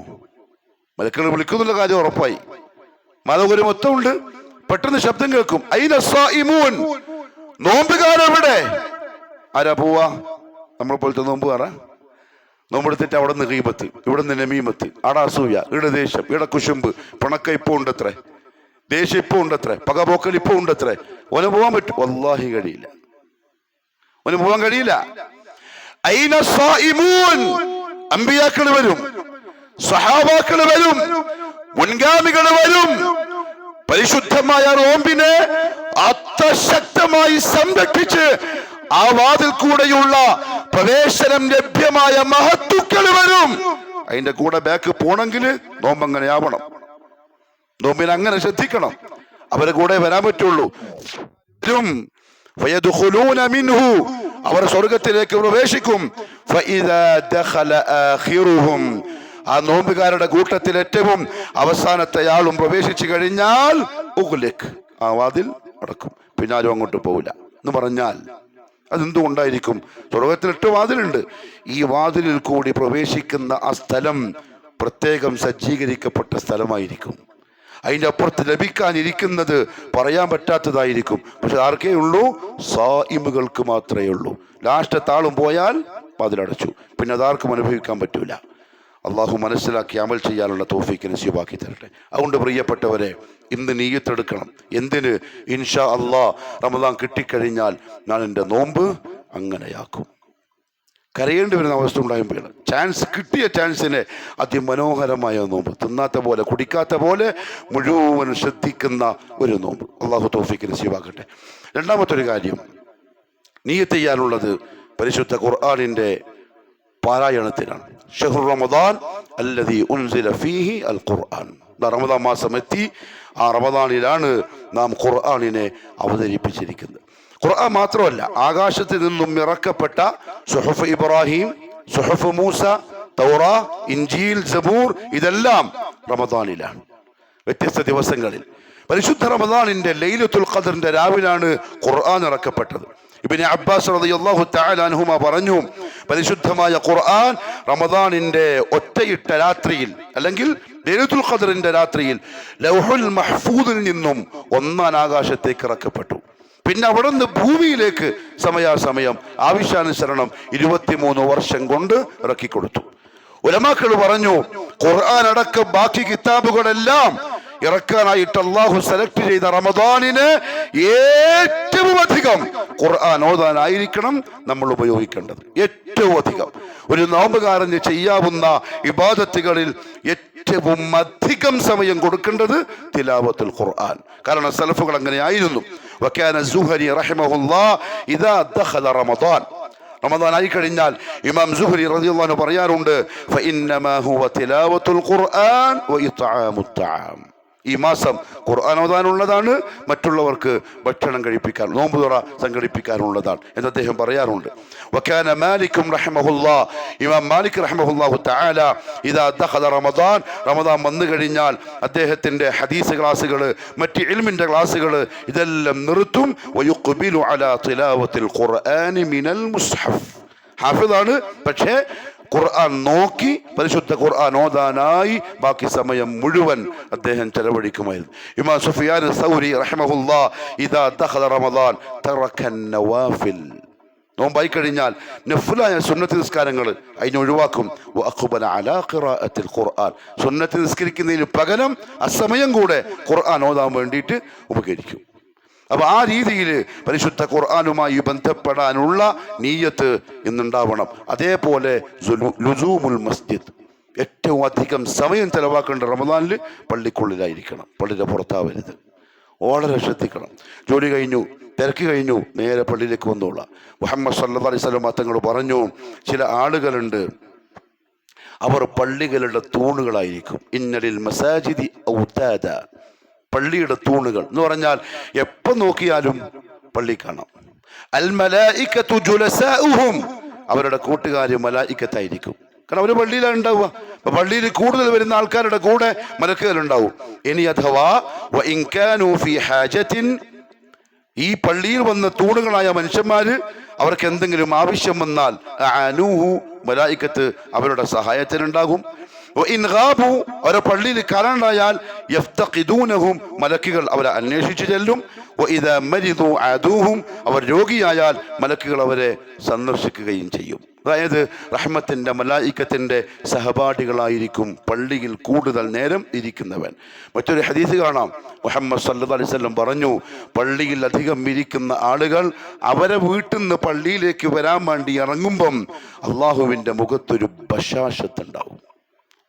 മലക്കുകൾ വിളിക്കുന്നുള്ള കാര്യം ഉറപ്പായി. മലകുരു മൊത്തമുണ്ട്. പെട്ടെന്ന് ശബ്ദം കേൾക്കും, ഐന സ്സായിമൂൻ, നോമ്പുകാരെവിടെ? ആരാ പോവാ? നമ്മളെ പോലത്തെ നോമ്പുകാരാ. നോമ്പെടുത്തിട്ട് അവിടെ നിന്ന് ഗീബത്ത്, ഇവിടെ നിന്ന് നമീമത്ത്, അവിടെ അസൂയ, ഇവിടെ ദേഷ്യം, ഇവിടെ കുശുമ്പ്, പിണക്ക ഇപ്പൊ ഉണ്ടത്രേ, ദേഷ്യം ഇപ്പൊ ഉണ്ടത്രേ, പകപോക്കൽ ഇപ്പൊ ഉണ്ടത്രേ. ഓന് പോവാൻ പറ്റും? വല്ലാഹി കഴിയില്ല. ഓന് പോവാൻ കഴിയില്ല. ഐന സ്സായിമൂൻ, അമ്പിയാക്കൾ വരും, സഹാബാക്കൾ വരും, മുൻഗാമികൾ വരും. പരിശുദ്ധമായ നോമ്പിനെ അത്യശക്തമായി സംരക്ഷിച്ച് ആ വാതിൽ കൂടെയുള്ള പ്രവേശനം ലഭ്യമായ മഹത്തുക്കൾ വരും. അതിന്റെ കൂടെ ബാക്ക് പോണെങ്കിൽ നോമ്പ് അങ്ങനെ ആവണം. നോമ്പിനെ അങ്ങനെ ശ്രദ്ധിക്കണം. അവരെ കൂടെ വരാൻ പറ്റുള്ളൂ. അവർ സ്വർഗത്തിലേക്ക് പ്രവേശിക്കും. ആ നോമ്പുകാരുടെ കൂട്ടത്തിൽ ഏറ്റവും അവസാനത്തെ ആളും പ്രവേശിച്ചു കഴിഞ്ഞാൽ ആ വാതിൽ അടക്കും. പിന്നെ ആരും അങ്ങോട്ട് പോവില്ല എന്ന് പറഞ്ഞാൽ അതെന്തുകൊണ്ടായിരിക്കും? സ്വർഗത്തിൽ 8 വാതിലുണ്ട്. ഈ വാതിലിൽ കൂടി പ്രവേശിക്കുന്ന ആ സ്ഥലം പ്രത്യേകം സജ്ജീകരിക്കപ്പെട്ട സ്ഥലമായിരിക്കും. അതിൻ്റെ അപ്പുറത്ത് ലഭിക്കാനിരിക്കുന്നത് പറയാൻ പറ്റാത്തതായിരിക്കും. പക്ഷെ ആർക്കേ ഉള്ളൂ? സായിമുകൾക്ക് മാത്രമേ ഉള്ളൂ. ലാസ്റ്റത്തെ ആളും പോയാൽ വാതിലടച്ചു. പിന്നെ അതാർക്കും അനുഭവിക്കാൻ പറ്റൂല. അള്ളാഹു മനസ്സിലാക്കി അമൽ ചെയ്യാനുള്ള തൗഫീഖ് നസീബാക്കി തരട്ടെ. അതുകൊണ്ട് പ്രിയപ്പെട്ടവരെ, ഇന്ന് നിയ്യത്തെടുക്കണം. എന്തിന്? ഇൻഷാ അള്ളാഹ് റമദാൻ കിട്ടിക്കഴിഞ്ഞാൽ ഞാൻ എൻ്റെ നോമ്പ് അങ്ങനെയാക്കും. കരയേണ്ടി വരുന്ന അവസ്ഥ ഉണ്ടാകുമ്പോഴാണ്. ചാൻസ് കിട്ടിയ ചാൻസിനെ അതിമനോഹരമായ നോമ്പ്, തിന്നാത്ത പോലെ കുടിക്കാത്ത പോലെ മുഴുവൻ ശ്രദ്ധിക്കുന്ന ഒരു നോമ്പ്. അള്ളാഹു തൗഫീഖ് നസീബാക്കട്ടെ. രണ്ടാമത്തെ ഒരു കാര്യം നിയ്യത്ത് ചെയ്യാനുള്ളത് പരിശുദ്ധ ഖുർആനിന്റെ പാരായണത്തിനാണ്. ഷഹ്റു റമദാൻ അല്ലദീ ഉൻസില ഫീഹി അൽ ഖുർആൻ. റമദാൻ മാസം എത്തി. ആ റമദാനിലാണ് നാം ഖുർആനിനെ അവതരിപ്പിച്ചിരിക്കുന്നത്. ഖുർആൻ മാത്രമല്ല, ആകാശത്ത് നിന്നും ഇറക്കപ്പെട്ട സുഹഫ് ഇബ്രാഹിം, സുഹഫ് മൂസ, തൗറാ, ഇൻജീൽ, സബൂർ ഇതെല്ലാം റമദാനിലാണ്, വ്യത്യസ്ത ദിവസങ്ങളിൽ. പരിശുദ്ധ റമദാനിന്റെ ലൈലത്തുൽ ഖദ്റിന്റെ രാവിലാണ് ഖുർആൻ ഇറക്കപ്പെട്ടത്. ഇബ്നു അബ്ബാസ് റളിയല്ലാഹു തആല അൻഹുമാ പറഞ്ഞു, പരിശുദ്ധമായ ഖുർആൻ റമദാനിന്റെ ഒറ്റയിട്ട രാത്രിയിൽ അല്ലെങ്കിൽ ലൈലത്തുൽ ഖദ്റിന്റെ രാത്രിയിൽ ലൗഹുൽ മഹ്ഫൂദിൽ നിന്നും 1-ാം ആകാശത്തേക്ക് ഇറക്കപ്പെട്ടു. പിന്നെ അവിടെ നിന്ന് ഭൂമിയിലേക്ക് സമയാസമയം ആവശ്യാനുസരണം 23 വർഷം കൊണ്ട് ഇറക്കിക്കൊടുത്തു. ഉലമാക്കൾ പറഞ്ഞു, ഖുർആൻ അടക്കം ബാക്കി കിതാബുകളെല്ലാം ഇറക്കാനായിട്ട് അള്ളാഹു സെലക്ട് ചെയ്ത റമദാനിന് ഏറ്റവും അധികം ഖുർആൻ ഓതാനായിരിക്കണം നമ്മൾ ഉപയോഗിക്കേണ്ടത്. ഏറ്റവും അധികം ഒരു നോമ്പുകാരന് ചെയ്യാവുന്ന ഇബാദത്തുകളിൽ ഏറ്റവും അധികം സമയം കൊടുക്കേണ്ടത് തിലാവത്തുൽ ഖുർആൻ. കാരണം സലഫുകൾ അങ്ങനെയായിരുന്നു. വകാന സുഹരി റഹിമഹുല്ലാഹ് ഇദാ ദഖല റമദാൻ, റമദാൻ ആയി കഴിഞ്ഞാൽ ഇമാം സുഹരി റളിയല്ലാഹു അൻഹു പറയാറുണ്ട്, ഫഇന്നമാ ഹുവ തിലാവത്തുൽ ഖുർആൻ വഇത്ആമുത് തആം. ഈ മാസം ഖുർആൻ ഓതാനുള്ളതാണ്, മറ്റുള്ളവർക്ക് ഭക്ഷണം കഴിപ്പിക്കാൻ, നോമ്പ് തുറ സംഘടിപ്പിക്കാനുള്ളതാണ് എന്ന് അദ്ദേഹം പറയാറുണ്ട്. വകാന മാലിക്കും റഹിമഹുല്ലാഹ്, ഇമാം മാലിക് റഹിമഹുല്ലാഹു തആല ഇദാ ദഖല റമദാൻ, റമദാൻ വന്നു കഴിഞ്ഞാൽ അദ്ദേഹത്തിന്റെ ഹദീസ് ക്ലാസുകൾ, മറ്റ് ഇൽമിന്റെ ക്ലാസുകൾ ഇതെല്ലാം നിർത്തും. വയുഖ്ബിലു അലാ തിലാവത്തിൽ ഖുർആനി മിനൽ മുസ്ഹഫ്. ഹാഫിദാണ്, പക്ഷേ ഖുർആൻ നോക്കി പരിശുദ്ധ ഖുർആൻ ഓതാനായി ബാക്കി സമയം മുഴുവൻ അദ്ദേഹം ചെലവഴിക്കുമായിരുന്നു. ഇമാം സുഫിയാൻ സൗരി റഹിമഹുല്ലാഹ് ഇദാ ദഖല റമദാൻ തറക്കൻ നവാഫിൽ, നോമ്പായി കഴിഞ്ഞാൽ നഫ്ലായ സുന്നത്ത് നിസ്കാരങ്ങൾ അതിനെ ഒഴിവാക്കും. വഅഖ്ബല അലാ ഖിറാഅത്തിൽ ഖുർആൻ, സുന്നത്ത് നിസ്കരിക്കുന്നതിന് പകരം അസമയം കൂടെ ഖുർആൻ ഓതാൻ വേണ്ടിയിട്ട് ഉപകരിക്കും. അപ്പൊ ആ രീതിയിൽ പരിശുദ്ധ ഖുർആനുമായി ബന്ധപ്പെടാനുള്ള നീയത്ത് ഇന്നുണ്ടാവണം. അതേപോലെ ലുസൂമുൽ മസ്ജിദ്, ഏറ്റവും അധികം സമയം ചെലവാക്കേണ്ട റമദാനിൽ പള്ളിക്കുള്ളിലായിരിക്കണം, പള്ളിയുടെ പുറത്താവരുത്. വളരെ ശ്രദ്ധിക്കണം. ജോലി കഴിഞ്ഞു, തിരക്ക് കഴിഞ്ഞു, നേരെ പള്ളിയിലേക്ക് വന്നോളാം. മുഹമ്മദ് സല്ലല്ലാഹു അലൈഹി വസല്ലം തങ്ങൾ പറഞ്ഞു, ചില ആളുകളുണ്ട് അവർ പള്ളികളുടെ തൂണുകളായിരിക്കും. ഇന്നലിൽ മസാജിദി ഔതാദ, പള്ളിയുടെ തൂണുകൾ എന്ന് പറഞ്ഞാൽ എപ്പം നോക്കിയാലും പള്ളി കാണാം. അൽ മലായികതു ജുലസാഉഹും, അവരുടെ കൂട്ടുകാര് മലായികത്തായിരിക്കും. കാരണം അവർ പള്ളിയിലാണ് ഉണ്ടാവുക. അപ്പൊ പള്ളിയിൽ കൂടുതൽ വരുന്ന ആൾക്കാരുടെ കൂടെ മലക്കുകൾ ഉണ്ടാവും. ഇനി അഥവാ വഇൻ കാനൂ ഫീ ഹാജത്തിൻ, ഈ പള്ളിയിൽ വന്ന തൂണുകളായ മനുഷ്യന്മാര് അവർക്ക് എന്തെങ്കിലും ആവശ്യം വന്നാൽ അഅനൂഹു, മലായികത്ത് അവരുടെ സഹായത്തിനുണ്ടാകും. അവരെ പള്ളിയിൽ കാണാണ്ടായാൽ യഫ്തഖിദൂനഹും, മലക്കുകൾ അവരെ അന്വേഷിച്ചു ചെല്ലും. വഇദാ മരിദു അദൂഹും, അവർ രോഗിയായാൽ മലക്കുകൾ അവരെ സന്ദർശിക്കുകയും ചെയ്യും. അതായത് റഹ്മത്തിന്റെ മലായികത്തിന്റെ സഹപാഠികളായിരിക്കും പള്ളിയിൽ കൂടുതൽ നേരം ഇരിക്കുന്നവൻ. മറ്റൊരു ഹദീസ് കാണാം, മുഹമ്മദ് സല്ലല്ലാഹു അലൈഹി വസല്ലം പറഞ്ഞു, പള്ളിയിൽ അധികം ഇരിക്കുന്ന ആളുകൾ അവരെ വീട്ടിൽ നിന്ന് പള്ളിയിലേക്ക് വരാൻ വേണ്ടി ഇറങ്ങുമ്പം അള്ളാഹുവിന്റെ മുഖത്തൊരു ബശാശത്തുണ്ടാവും,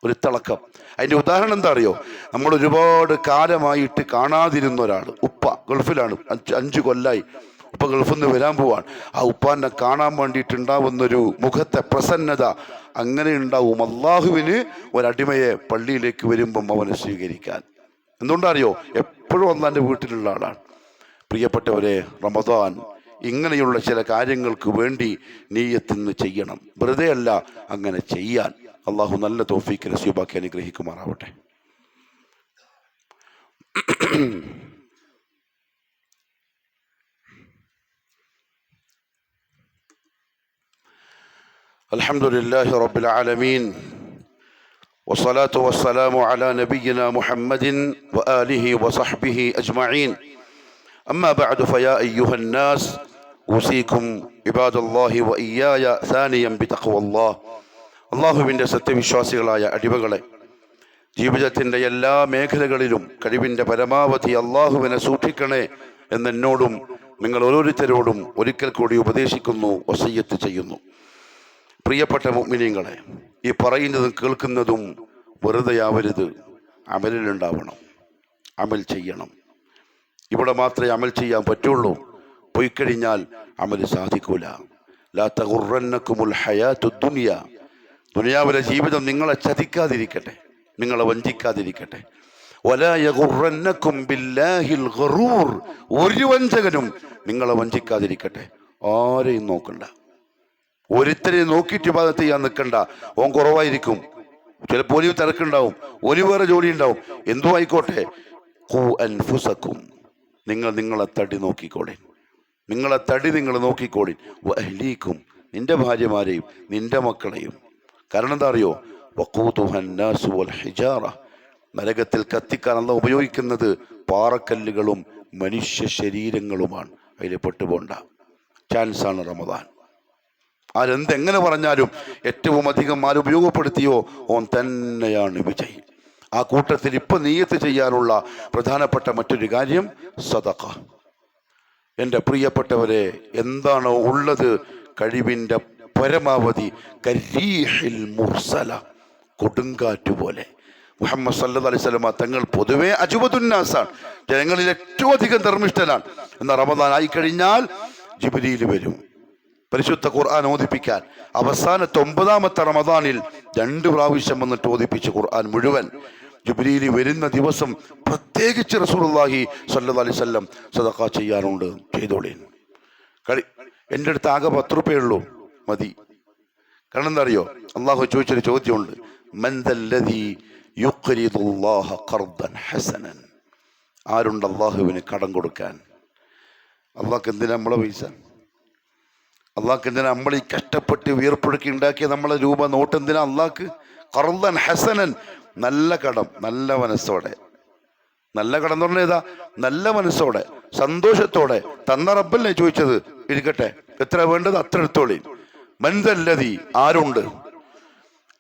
ഒരു തിളക്കം. അതിന്റെ ഉദാഹരണം എന്താ അറിയോ? നമ്മൾ ഒരുപാട് കാലമായിട്ട് കാണാതിരുന്ന ഒരാൾ, ഉപ്പ ഗൾഫിലാണ്, 5 കൊല്ലായി ഉപ്പ ഗൾഫിൽ നിന്ന് വരാൻ പോവാണ്. ആ ഉപ്പാനെ കാണാൻ വേണ്ടിയിട്ടുണ്ടാവുന്നൊരു മുഖത്തെ പ്രസന്നത അങ്ങനെ ഉണ്ടാവും അള്ളാഹുവിന് ഒരടിമയെ പള്ളിയിലേക്ക് വരുമ്പം അവനെ സ്വീകരിക്കാൻ. എന്തുകൊണ്ടറിയോ? എപ്പോഴും അള്ളാന്റെ വീട്ടിലുള്ള ആളാണ്. പ്രിയപ്പെട്ടവരെ, റമദാൻ ഇങ്ങനെയുള്ള ചില കാര്യങ്ങൾക്ക് വേണ്ടി നീയത്തിന്ന് ചെയ്യണം, വെറുതെ അല്ല, അങ്ങനെ ചെയ്യാൻ. അള്ളാഹു നല്ല തൗഫീഖ് നസീബാക്കി അനുഗ്രഹിക്കുമാറാവട്ടെ. അൽഹംദുലില്ലാഹി റബ്ബിൽ ആലമീൻ വസ്സലാത്തു വസ്സലാമു അലാ നബിയ്യിനാ മുഹമ്മദിൻ വആലിഹി വസഹ്ബിഹി അജ്മഈൻ. അമ്മാ ബഅദു ഫയാ അയ്യുഹൻ നാസ് ഉസീകും ഇബാദല്ലാഹി വഇയ്യായ സാനിയൻ ബിതഖ്വല്ലാഹ്. അള്ളാഹുവിൻ്റെ സത്യവിശ്വാസികളായ അടിമകളെ, ജീവിതത്തിൻ്റെ എല്ലാ മേഖലകളിലും കഴിവിൻ്റെ പരമാവധി അള്ളാഹുവിനെ സൂക്ഷിക്കണേ എന്നെന്നോടും നിങ്ങൾ ഓരോരുത്തരോടും ഒരിക്കൽ കൂടി ഉപദേശിക്കുന്നു, വസിയ്യത്ത് ചെയ്യുന്നു. പ്രിയപ്പെട്ട മുഅ്മിനീങ്ങളെ, ഈ പറയുന്നതും കേൾക്കുന്നതും വെറുതെയാവരുത്, അമലിലുണ്ടാവണം, അമൽ ചെയ്യണം. ഇവിടെ മാത്രമേ അമൽ ചെയ്യാൻ പറ്റുള്ളൂ, പോയിക്കഴിഞ്ഞാൽ അമൽ സാധിക്കൂല. ലാ തഗുറന്നകുമുൽ ഹയാത്തുദ് ദുനിയ, ദുനിയാവിലെ ജീവിതം നിങ്ങളെ ചതിക്കാതിരിക്കട്ടെ, നിങ്ങളെ വഞ്ചിക്കാതിരിക്കട്ടെ. വലാ യഗുറന്നകും ബില്ലാഹിൽ ഗറൂർ, ഒരു വഞ്ചകനും നിങ്ങളെ വഞ്ചിക്കാതിരിക്കട്ടെ. ആരെയും നോക്കണ്ട, ഒരുത്തരെ നോക്കിയിട്ട് ഇബാദത്ത് ചെയ്യാൻ നിൽക്കണ്ട. ഓൻ കുറവായിരിക്കും, ചിലപ്പോൾ ഒലിവ് തിരക്കുണ്ടാവും, ഒലിവ് വേറെ ജോലി ഉണ്ടാവും, എന്തോ ആയിക്കോട്ടെ. ഖൂ അൻഫുസക്കും, നിങ്ങൾ നിങ്ങളെ തടി നോക്കിക്കോളി, നിങ്ങളെ തടി നിങ്ങൾ നോക്കിക്കോളി. വഅഹ്ലീക്കും, നിന്റെ ഭാര്യമാരെയും നിന്റെ മക്കളെയും. കാരണം എന്താ അറിയോ? വഖൂതുഹന്നാസു വൽ ഹിജാറ, നരകത്തിൽ കത്തിക്കാൻ അല്ലാഹു ഉപയോഗിക്കുന്നത് പാറക്കല്ലുകളും മനുഷ്യ ശരീരങ്ങളുമാണ്. അതിൽ പെട്ടുപോണ്ട ചാൻസാണ് റമദാൻ. ആരെന്തെങ്ങനെ പറഞ്ഞാലും ഏറ്റവും അധികം ആരുപയോഗപ്പെടുത്തിയോ ഓൻ തന്നെയാണ് വിജയി. ആ കൂട്ടത്തിൽ ഇപ്പൊ നിയ്യത്ത് ചെയ്യാനുള്ള പ്രധാനപ്പെട്ട മറ്റൊരു കാര്യം സദഖ. എൻ്റെ പ്രിയപ്പെട്ടവരെ, എന്താണോ ഉള്ളത് കഴിവിൻ്റെ പരമാവധി കരീഹിൽ മുർസല, കൊടുങ്കാറ്റ് പോലെ. മുഹമ്മദ് സല്ലല്ലാഹു അലൈഹി വസല്ലം തങ്ങൾ പൊതുവെ അജ്വദുന്നാസാണ്, ജനങ്ങളിൽ ഏറ്റവും അധികം ധർമ്മിഷ്ഠനാണ്. എന്നാൽ റമദാൻ ആയി കഴിഞ്ഞാൽ ജിബ്രീൽ വരും പരിശുദ്ധ ഖുർആൻ ഓദിപ്പിക്കാൻ. അവസാനത്തെ 9ാമത്തെ റമദാനിൽ 2 പ്രാവശ്യം വന്നിട്ട് ഓദിപ്പിച്ച് ഖുർആൻ മുഴുവൻ. ജിബ്രീൽ വരുന്ന ദിവസം പ്രത്യേകിച്ച് റസൂലുള്ളാഹി സ്വല്ലല്ലാഹു അലൈഹി വസല്ലം സദഖ ചെയ്യാറുണ്ട്. ചെയ്തോളീൻ. എൻ്റെ അടുത്ത് ആകെ 10 രൂപയുള്ളൂ, മതി. കാരണം എന്താ അറിയോ? അള്ളാഹു ചോദിച്ചൊരു ചോദ്യമുണ്ട്, മൻ ദല്ലദീ യുഖ്രിദുല്ലാഹ ഖർദൻ ഹസനൻ. ആരുണ്ട് അള്ളാഹുവിന് കടം കൊടുക്കാൻ? അള്ളാഹ്ക്ക് എന്തിനാ നമ്മളെ പൈസ? അള്ളാഹ്ക്ക് എന്തിനാ നമ്മൾ ഈ കഷ്ടപ്പെട്ട് വീർപ്പൊടുക്കി ഉണ്ടാക്കിയ നമ്മളെ രൂപ നോട്ട് എന്തിനാ അള്ളാഹ്ക്ക്? ഖർദൻ ഹസനൻ, നല്ല കടം, നല്ല മനസ്സോടെ. നല്ല കടം എന്ന് പറഞ്ഞാൽ ഏതാ? നല്ല മനസ്സോടെ സന്തോഷത്തോടെ തന്ന റബ്ബല്ലേ ചോദിച്ചത്. ഇരിക്കട്ടെ, എത്ര വേണ്ടത് അത്ര എടുത്തോളി. മൻദല്ലദീ, ആരുണ്ട്?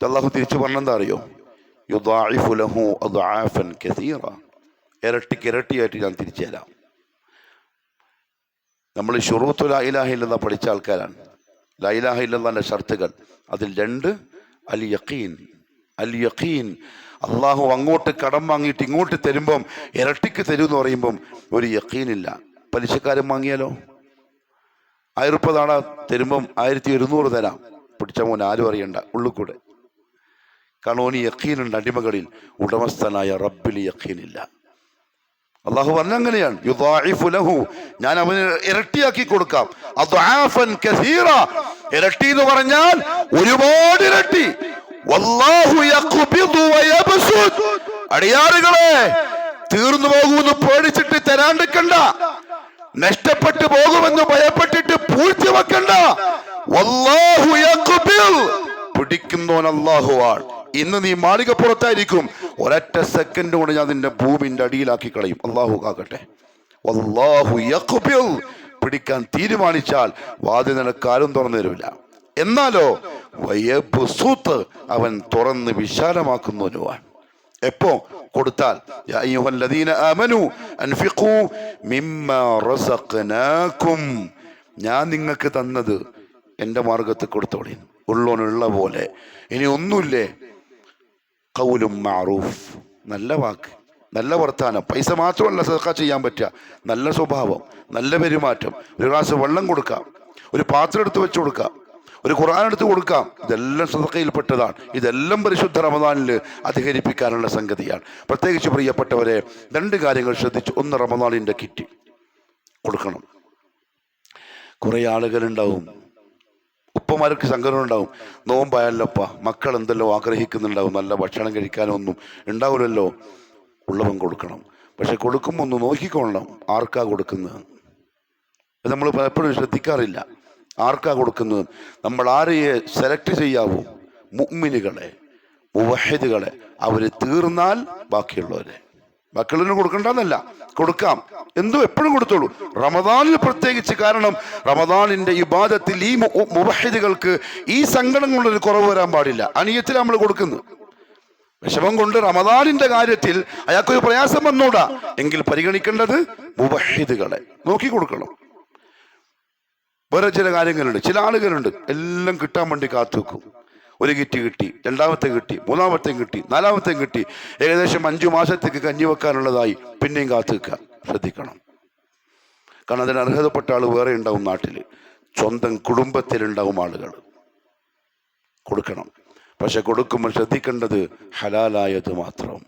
അല്ലാഹു തിരിച്ചു പറഞ്ഞെന്താ അറിയോ? യുദാഇഫു ലഹു അദ്ആഫൻ കസീറ, ഇരട്ടിക്ക് ഇരട്ടിയായിട്ട് ഞാൻ തിരിച്ചു തരാം. നമ്മൾ ശുറൂത്തു ലാ ഇലാഹ ഇല്ലല്ലാഹ് പഠിച്ച ആൾക്കാരാണ്. ലാ ഇലാഹ ഇല്ലല്ലാഹിന്റെ ഷർത്തുകൾ അതിൽ 2 അൽ യഖീൻ. അൽ യഖീൻ, അള്ളാഹു അങ്ങോട്ട് കടം വാങ്ങിയിട്ട് ഇങ്ങോട്ട് തരുമ്പം ഇരട്ടിക്ക് തരും എന്ന് പറയുമ്പം ഒരു യഖീനില്ല. പലിശക്കാരൻ വാങ്ങിയാലോ 1000 രൂപ നാളെ തരുമ്പം 1200 തരാം, പിടിച്ച മോൻ ആരും അറിയണ്ട, ഉള്ളിൽ കൂടെ. കാരണം ഓന് യഖീനുണ്ട്, അടിമകളിൽ. ഉടമസ്ഥനായ റബ്ബിൽ യഖീനില്ല. അള്ളാഹു പറഞ്ഞങ്ങനെയാണ്, യുദാഇഫു ലഹു, ഞാൻ അവന് ഇരട്ടിയാക്കി കൊടുക്കാം. അദ്ആഫൻ കസീറ, ഇരട്ടി എന്ന് പറഞ്ഞാൽ ഒരുപാട് ഇരട്ടി. വല്ലാഹു യഖ്ബിദു വയബ്സുത്, അടിയാറുകളെ തീർന്നു പോകുമെന്ന് പേടിച്ചിട്ട് തരാണ്ടിക്കണ്ട, നഷ്ടപ്പെട്ടു പോകുമെന്ന് ഭയപ്പെട്ടിട്ട് പൂഴ്ത്തി വെക്കണ്ട. വല്ലാഹു യഖ്ബിൽ, പിടിക്കുന്നവൻ അല്ലാഹുവാണ്. ഇന്ന് നീ മാളികപ്പുറത്തായിരിക്കും, ഒരൊറ്റ സെക്കൻഡ് കൊണ്ട് ഞാൻ നിന്റെ ഭൂമിന്റെ അടിയിലാക്കി കളയും. അല്ലാഹു കാക്കട്ടെ. വല്ലാഹു യഖ്ബിൽ, പിടിക്കാൻ തീരുമാനിച്ചാൽ വാതിൽ നിനക്കാരും തുറന്നു തരില്ല. എന്നാലോ വയബ്സുത്, അവൻ തുറന്ന് വിശാലമാക്കുന്നവനുമാണ്. എപ്പോ? കൊടുത്താൽ. യാ അയ്യുഹല്ലദീന ആമനൂ അൻഫിഖൂ മിമ്മാ റസഖ്നാകും, ഞാൻ നിങ്ങൾക്ക് തന്നത് എൻ്റെ മാർഗത്തിൽ കൊടുത്തോളീ, ഉള്ളോനുള്ള പോലെ. ഇനി ഒന്നുമില്ലേ? ഖൗലും മഅറൂഫ്, നല്ല വാക്ക്, നല്ല വർത്താനം. പൈസ മാത്രമല്ല സദഖ ചെയ്യാൻ പറ്റുക, നല്ല സ്വഭാവം, നല്ല പെരുമാറ്റം. ഒരു ഗ്ലാസ് വെള്ളം കൊടുക്കാം, ഒരു പാത്രം എടുത്ത് വെച്ച് കൊടുക്കാം, ഒരു ഖുർആൻ എടുത്ത് കൊടുക്കാം. ഇതെല്ലാം സദഖയിൽപ്പെട്ടതാണ്. ഇതെല്ലാം പരിശുദ്ധ റമദാനിൽ അധികരിപ്പിക്കാനുള്ള സംഗതിയാണ്. പ്രത്യേകിച്ച് പ്രിയപ്പെട്ടവരെ, 2 കാര്യങ്ങൾ ശ്രദ്ധിച്ചു. ഒന്ന്, റമദാനിൻ്റെ കിറ്റ് കൊടുക്കണം. കുറെ ആളുകളുണ്ടാവും, ഉപ്പമാർക്ക് സങ്കടം ഉണ്ടാവും, നോമ്പായല്ലപ്പ മക്കൾ എന്തെല്ലോ ആഗ്രഹിക്കുന്നുണ്ടാവും, നല്ല ഭക്ഷണം കഴിക്കാനൊന്നും ഉണ്ടാവില്ലല്ലോ. ഉള്ളവൻ കൊടുക്കണം. പക്ഷെ കൊടുക്കുമ്പോൾ ഒന്ന് നോക്കിക്കൊള്ളണം, ആർക്കാ കൊടുക്കുന്നത്. നമ്മൾ പലപ്പോഴും ശ്രദ്ധിക്കാറില്ല. ആർക്കാ കൊടുക്കുന്നത്? നമ്മൾ ആരെയെ സെലക്ട് ചെയ്യാവൂ? മുഅ്മിനുകളെ, മുവഹിദുകളെ. അവര് തീർന്നാൽ ബാക്കിയുള്ളവരെ. ബാക്കിയുള്ളവന് കൊടുക്കണ്ടെന്നല്ല, കൊടുക്കാം, എന്തോ എപ്പോഴും കൊടുത്തോളൂ. റമദാനിൽ പ്രത്യേകിച്ച്. കാരണം റമദാനിന്റെ ഇബാദത്തിൽ ഈ മുവഹിദുകൾക്ക് ഈ സങ്കടം കൊണ്ടൊരു കുറവ് വരാൻ പാടില്ല. അനിയത്തിൽ നമ്മൾ കൊടുക്കുന്നു. വിഷമം കൊണ്ട് റമദാനിന്റെ കാര്യത്തിൽ അയാൾക്കൊരു പ്രയാസം വന്നൂടാ എങ്കിൽ പരിഗണിക്കേണ്ടത് മുവഹിദുകളെ നോക്കി കൊടുക്കണം. വേറെ ചില കാര്യങ്ങളുണ്ട്, ചില ആളുകളുണ്ട് എല്ലാം കിട്ടാൻ വേണ്ടി കാത്തു വെക്കും. ഒരു കിറ്റ് കിട്ടി, 2ാമത്തെ കിട്ടി, 3ാമത്തെയും കിട്ടി, 4ാമത്തെയും കിട്ടി, ഏകദേശം 5 മാസത്തേക്ക് കഞ്ഞി വെക്കാനുള്ളതായി പിന്നെയും കാത്തു വെക്കുക. ശ്രദ്ധിക്കണം. കാരണം അതിന് അർഹതപ്പെട്ട ആൾ വേറെ ഉണ്ടാവും നാട്ടിൽ, സ്വന്തം കുടുംബത്തിലുണ്ടാവും ആളുകൾ. കൊടുക്കണം. പക്ഷെ കൊടുക്കുമ്പോൾ ശ്രദ്ധിക്കേണ്ടത് ഹലാലായത് മാത്രം.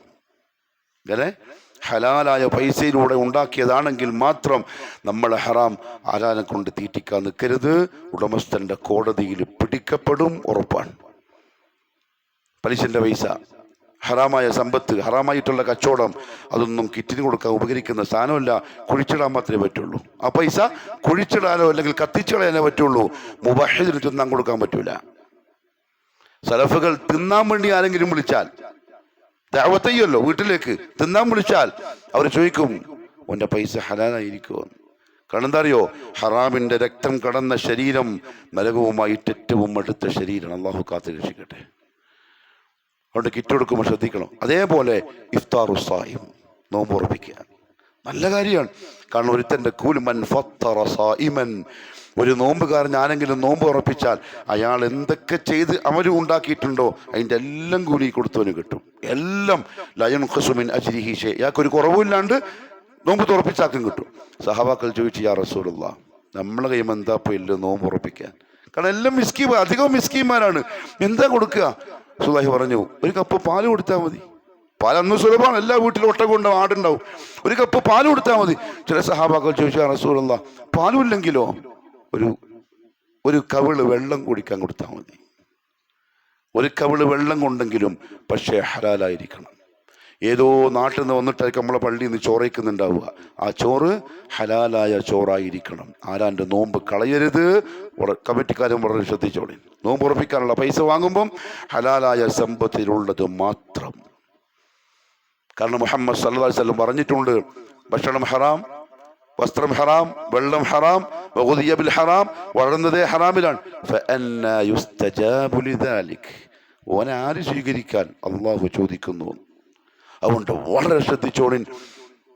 അങ്ങനെ ഹലാലായ പൈസയിലൂടെ ഉണ്ടാക്കിയതാണെങ്കിൽ മാത്രം നമ്മൾ ഹറാം ആരാനെ കൊണ്ട് തീറ്റിക്കാൻ നിൽക്കരുത്. ഉടമസ്ഥന്റെ കോടതിയിൽ പിടിക്കപ്പെടും, ഉറപ്പാണ്. പലിശന്റെ പൈസ, ഹറാമായ സമ്പത്ത്, ഹറാമായിട്ടുള്ള കച്ചവടം, അതൊന്നും കിറ്റിന് കൊടുക്കാൻ ഉപകരിക്കുന്ന സാധനമല്ല. കുഴിച്ചിടാൻ മാത്രമേ പറ്റുള്ളൂ. ആ പൈസ കുഴിച്ചിടാനോ അല്ലെങ്കിൽ കത്തിച്ചിടാനേ പറ്റുള്ളൂ. മുവഹിദിന് തിന്നാൻ കൊടുക്കാൻ പറ്റൂല. സലഫുകൾ തിന്നാൻ വേണ്ടി ആരെങ്കിലും വിളിച്ചാൽ, ദഅവത്ത് ചെയ്യല്ലോ, വീട്ടിലേക്ക് തിന്നാൻ വിളിച്ചാൽ അവർ ചോദിക്കും, ഓൻ്റെ പൈസ ഹലാലായിരിക്കുമോ? കാരണം എന്താ അറിയോ? ഹറാമിന്റെ രക്തം കടന്ന ശരീരം നരകവുമായിട്ട് ഏറ്റവും അടുത്ത ശരീരം. അള്ളാഹു കാത്തു രക്ഷിക്കട്ടെ. അതുകൊണ്ട് കിറ്റ് കൊടുക്കുമ്പോൾ ശ്രദ്ധിക്കണം. അതേപോലെ ഇഫ്താറു സായിം, നോമ്പ് ഉറപ്പിക്കുക നല്ല കാര്യമാണ്. കാരണം ഒരുത്തൻ്റെ കൂലി മൻ ഫത്തറ സായിമൻ, ഒരു നോമ്പുകാരൻ ആരെങ്കിലും നോമ്പ് ഉറപ്പിച്ചാൽ അയാൾ എന്തൊക്കെ ചെയ്ത് അമര് ഉണ്ടാക്കിയിട്ടുണ്ടോ അതിൻ്റെ എല്ലാം കൂലി കൊടുത്തവന് കിട്ടും. എല്ലാം ലയൻ ഖുസുമിൻ അജ്രിഹി ഷൈ, ഇയാൾക്കൊരു കുറവില്ലാണ്ട് നോമ്പ് തുറപ്പിച്ചാക്കും കിട്ടും. സഹാബാക്കൾ ചോദിച്ചു, യാ റസൂലുള്ളാഹ്, നമ്മളെ കൈമ എന്താ ഇപ്പോൾ ഇല്ല നോമ്പ് ഉറപ്പിക്കാൻ? കാരണം എല്ലാം മിസ്കീൻ, അധികം മിസ്കീന്മാരാണ്. എന്താ കൊടുക്കുക? റസൂലുള്ളാഹി പറഞ്ഞു, ഒരു കപ്പ് പാല് കൊടുത്താൽ മതി. പാൽ അന്ന് സുലഭമാണ്, എല്ലാ വീട്ടിലും ഒട്ടകം ഉണ്ടാവും, ആടുണ്ടാവും. ഒരു കപ്പ് പാല് കൊടുത്താൽ മതി. ചില സഹാബാക്കൾ ചോദിച്ചു, യാ റസൂലുള്ളാഹ്, പാലും ഇല്ലെങ്കിലോ? ഒരു കവിള് വെള്ളം കുടിക്കാൻ കൊടുത്താൽ മതി. ഒരു കവിള് വെള്ളം കൊണ്ടെങ്കിലും, പക്ഷേ ഹലാലായിരിക്കണം. ഏതോ നാട്ടിൽ നിന്ന് വന്നിട്ടായിരിക്കും നമ്മളെ പള്ളിയിൽ നിന്ന് ചോറയ്ക്കുന്നുണ്ടാവുക. ആ ചോറ് ഹലാലായ ചോറായിരിക്കണം. ആരാൻ്റെ നോമ്പ് കളയരുത്. കമ്മിറ്റിക്കാരും വളരെ ശ്രദ്ധിച്ചോളി. നോമ്പ് ഉറപ്പിക്കാനുള്ള പൈസ വാങ്ങുമ്പം ഹലാലായ സമ്പത്തിലുള്ളത് മാത്രം. കാരണം മുഹമ്മദ് സല്ലല്ലാഹു അലൈഹി വസല്ലം പറഞ്ഞിട്ടുണ്ട്, ഭക്ഷണം ഹറാം, വസ്ത്രം ഹറാം, വെള്ളം ഹറാം, വഗുദിയ ബിൽ ഹറാം, വളർന്നതേ ഹറാമിലാണ്. ഫഅന്നാ യുസ്തജാബു ലിദാലിക്, ഓനെ ആര് സ്വീകരിക്കാൻ അള്ളാഹു ചോദിക്കുന്നു. അതുകൊണ്ട് വളരെ ശ്രദ്ധിച്ചോളിൻ.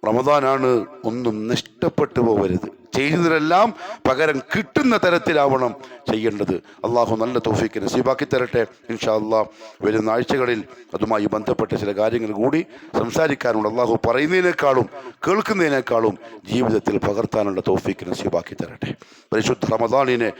റമദാനാണ്, ഒന്നും നഷ്ടപ്പെട്ടു പോകരുത്. ചെയ്യുന്നതിനെല്ലാം പകരം കിട്ടുന്ന തരത്തിലാവണം ചെയ്യേണ്ടത്. അള്ളാഹു നല്ല തൗഫീഖ് നസീബാക്കി തരട്ടെ. ഇൻഷാ അള്ളാഹ് വരുന്ന ആഴ്ചകളിൽ അതുമായി ബന്ധപ്പെട്ട ചില കാര്യങ്ങൾ കൂടി സംസാരിക്കാനുള്ള, അള്ളാഹു പറയുന്നതിനേക്കാളും കേൾക്കുന്നതിനേക്കാളും ജീവിതത്തിൽ പകർത്താനുള്ള തൗഫീഖ് നസീബാക്കി തരട്ടെ. പരിശുദ്ധ റമദാനിനെ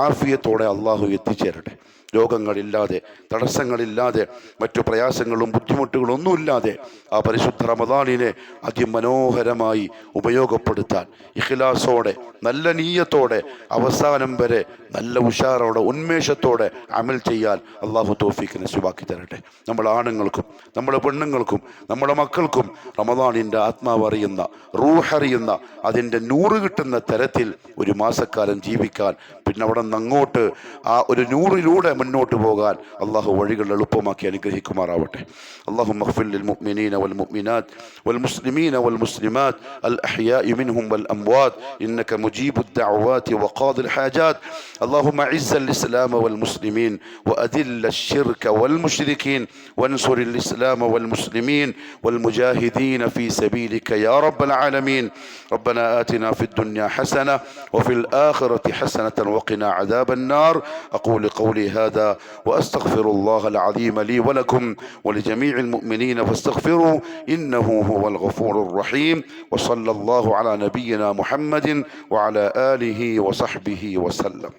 ആഫിയത്തോടെ അള്ളാഹു എത്തിച്ചേരട്ടെ. രോഗങ്ങളില്ലാതെ, തടസ്സങ്ങളില്ലാതെ, മറ്റു പ്രയാസങ്ങളും ബുദ്ധിമുട്ടുകളും ഒന്നുമില്ലാതെ ആ പരിശുദ്ധ റമദാനിനെ അതിമനോഹരമായി ഉപയോഗപ്പെടുത്താൻ ഇഖ്ലാസോടെ, നല്ല നീയത്തോടെ, അവസാനം വരെ നല്ല ഉഷാറോടെ, ഉന്മേഷത്തോടെ അമൽ ചെയ്യാൻ അള്ളാഹു തൗഫീഖ് നസീബാക്കി തരട്ടെ. നമ്മുടെ ആണുങ്ങൾക്കും നമ്മുടെ പെണ്ണുങ്ങൾക്കും നമ്മുടെ മക്കൾക്കും റമദാനിൻ്റെ ആത്മാവ് അറിയുന്ന, റൂഹറിയുന്ന, അതിൻ്റെ 100 കിട്ടുന്ന തരത്തിൽ ഒരു മാസക്കാലം ജീവിക്കാൻ, പിന്നെ അവിടെ നിന്ന് അങ്ങോട്ട് ആ ഒരു 100-ലൂടെ മുന്നോട്ട് പോകാൻ അള്ളാഹു വഴികൾ എളുപ്പമാക്കി അനുഗ്രഹിക്കുമാറാവട്ടെ. اللهم اغفر للمؤمنين والمؤمنات والمسلمين والمسلمات الأحياء منهم والأموات إنك مجيب الدعوات وقاضي الحاجات. اللهم أعز الإسلام والمسلمين وأذل الشرك والمشركين وانصر الإسلام والمسلمين والمجاهدين في سبيلك يا رب العالمين. ربنا آتنا في الدنيا حسنة وفي الآخرة حسنة وقنا عذاب النار. أقول قولي هذا وأستغفر الله العظيم لي ولكم ولجميع المؤمنين فاستغفروا إنه هو الغفور الرحيم. وصلى الله على نبينا محمد وعلى آله وصحبه وسلم.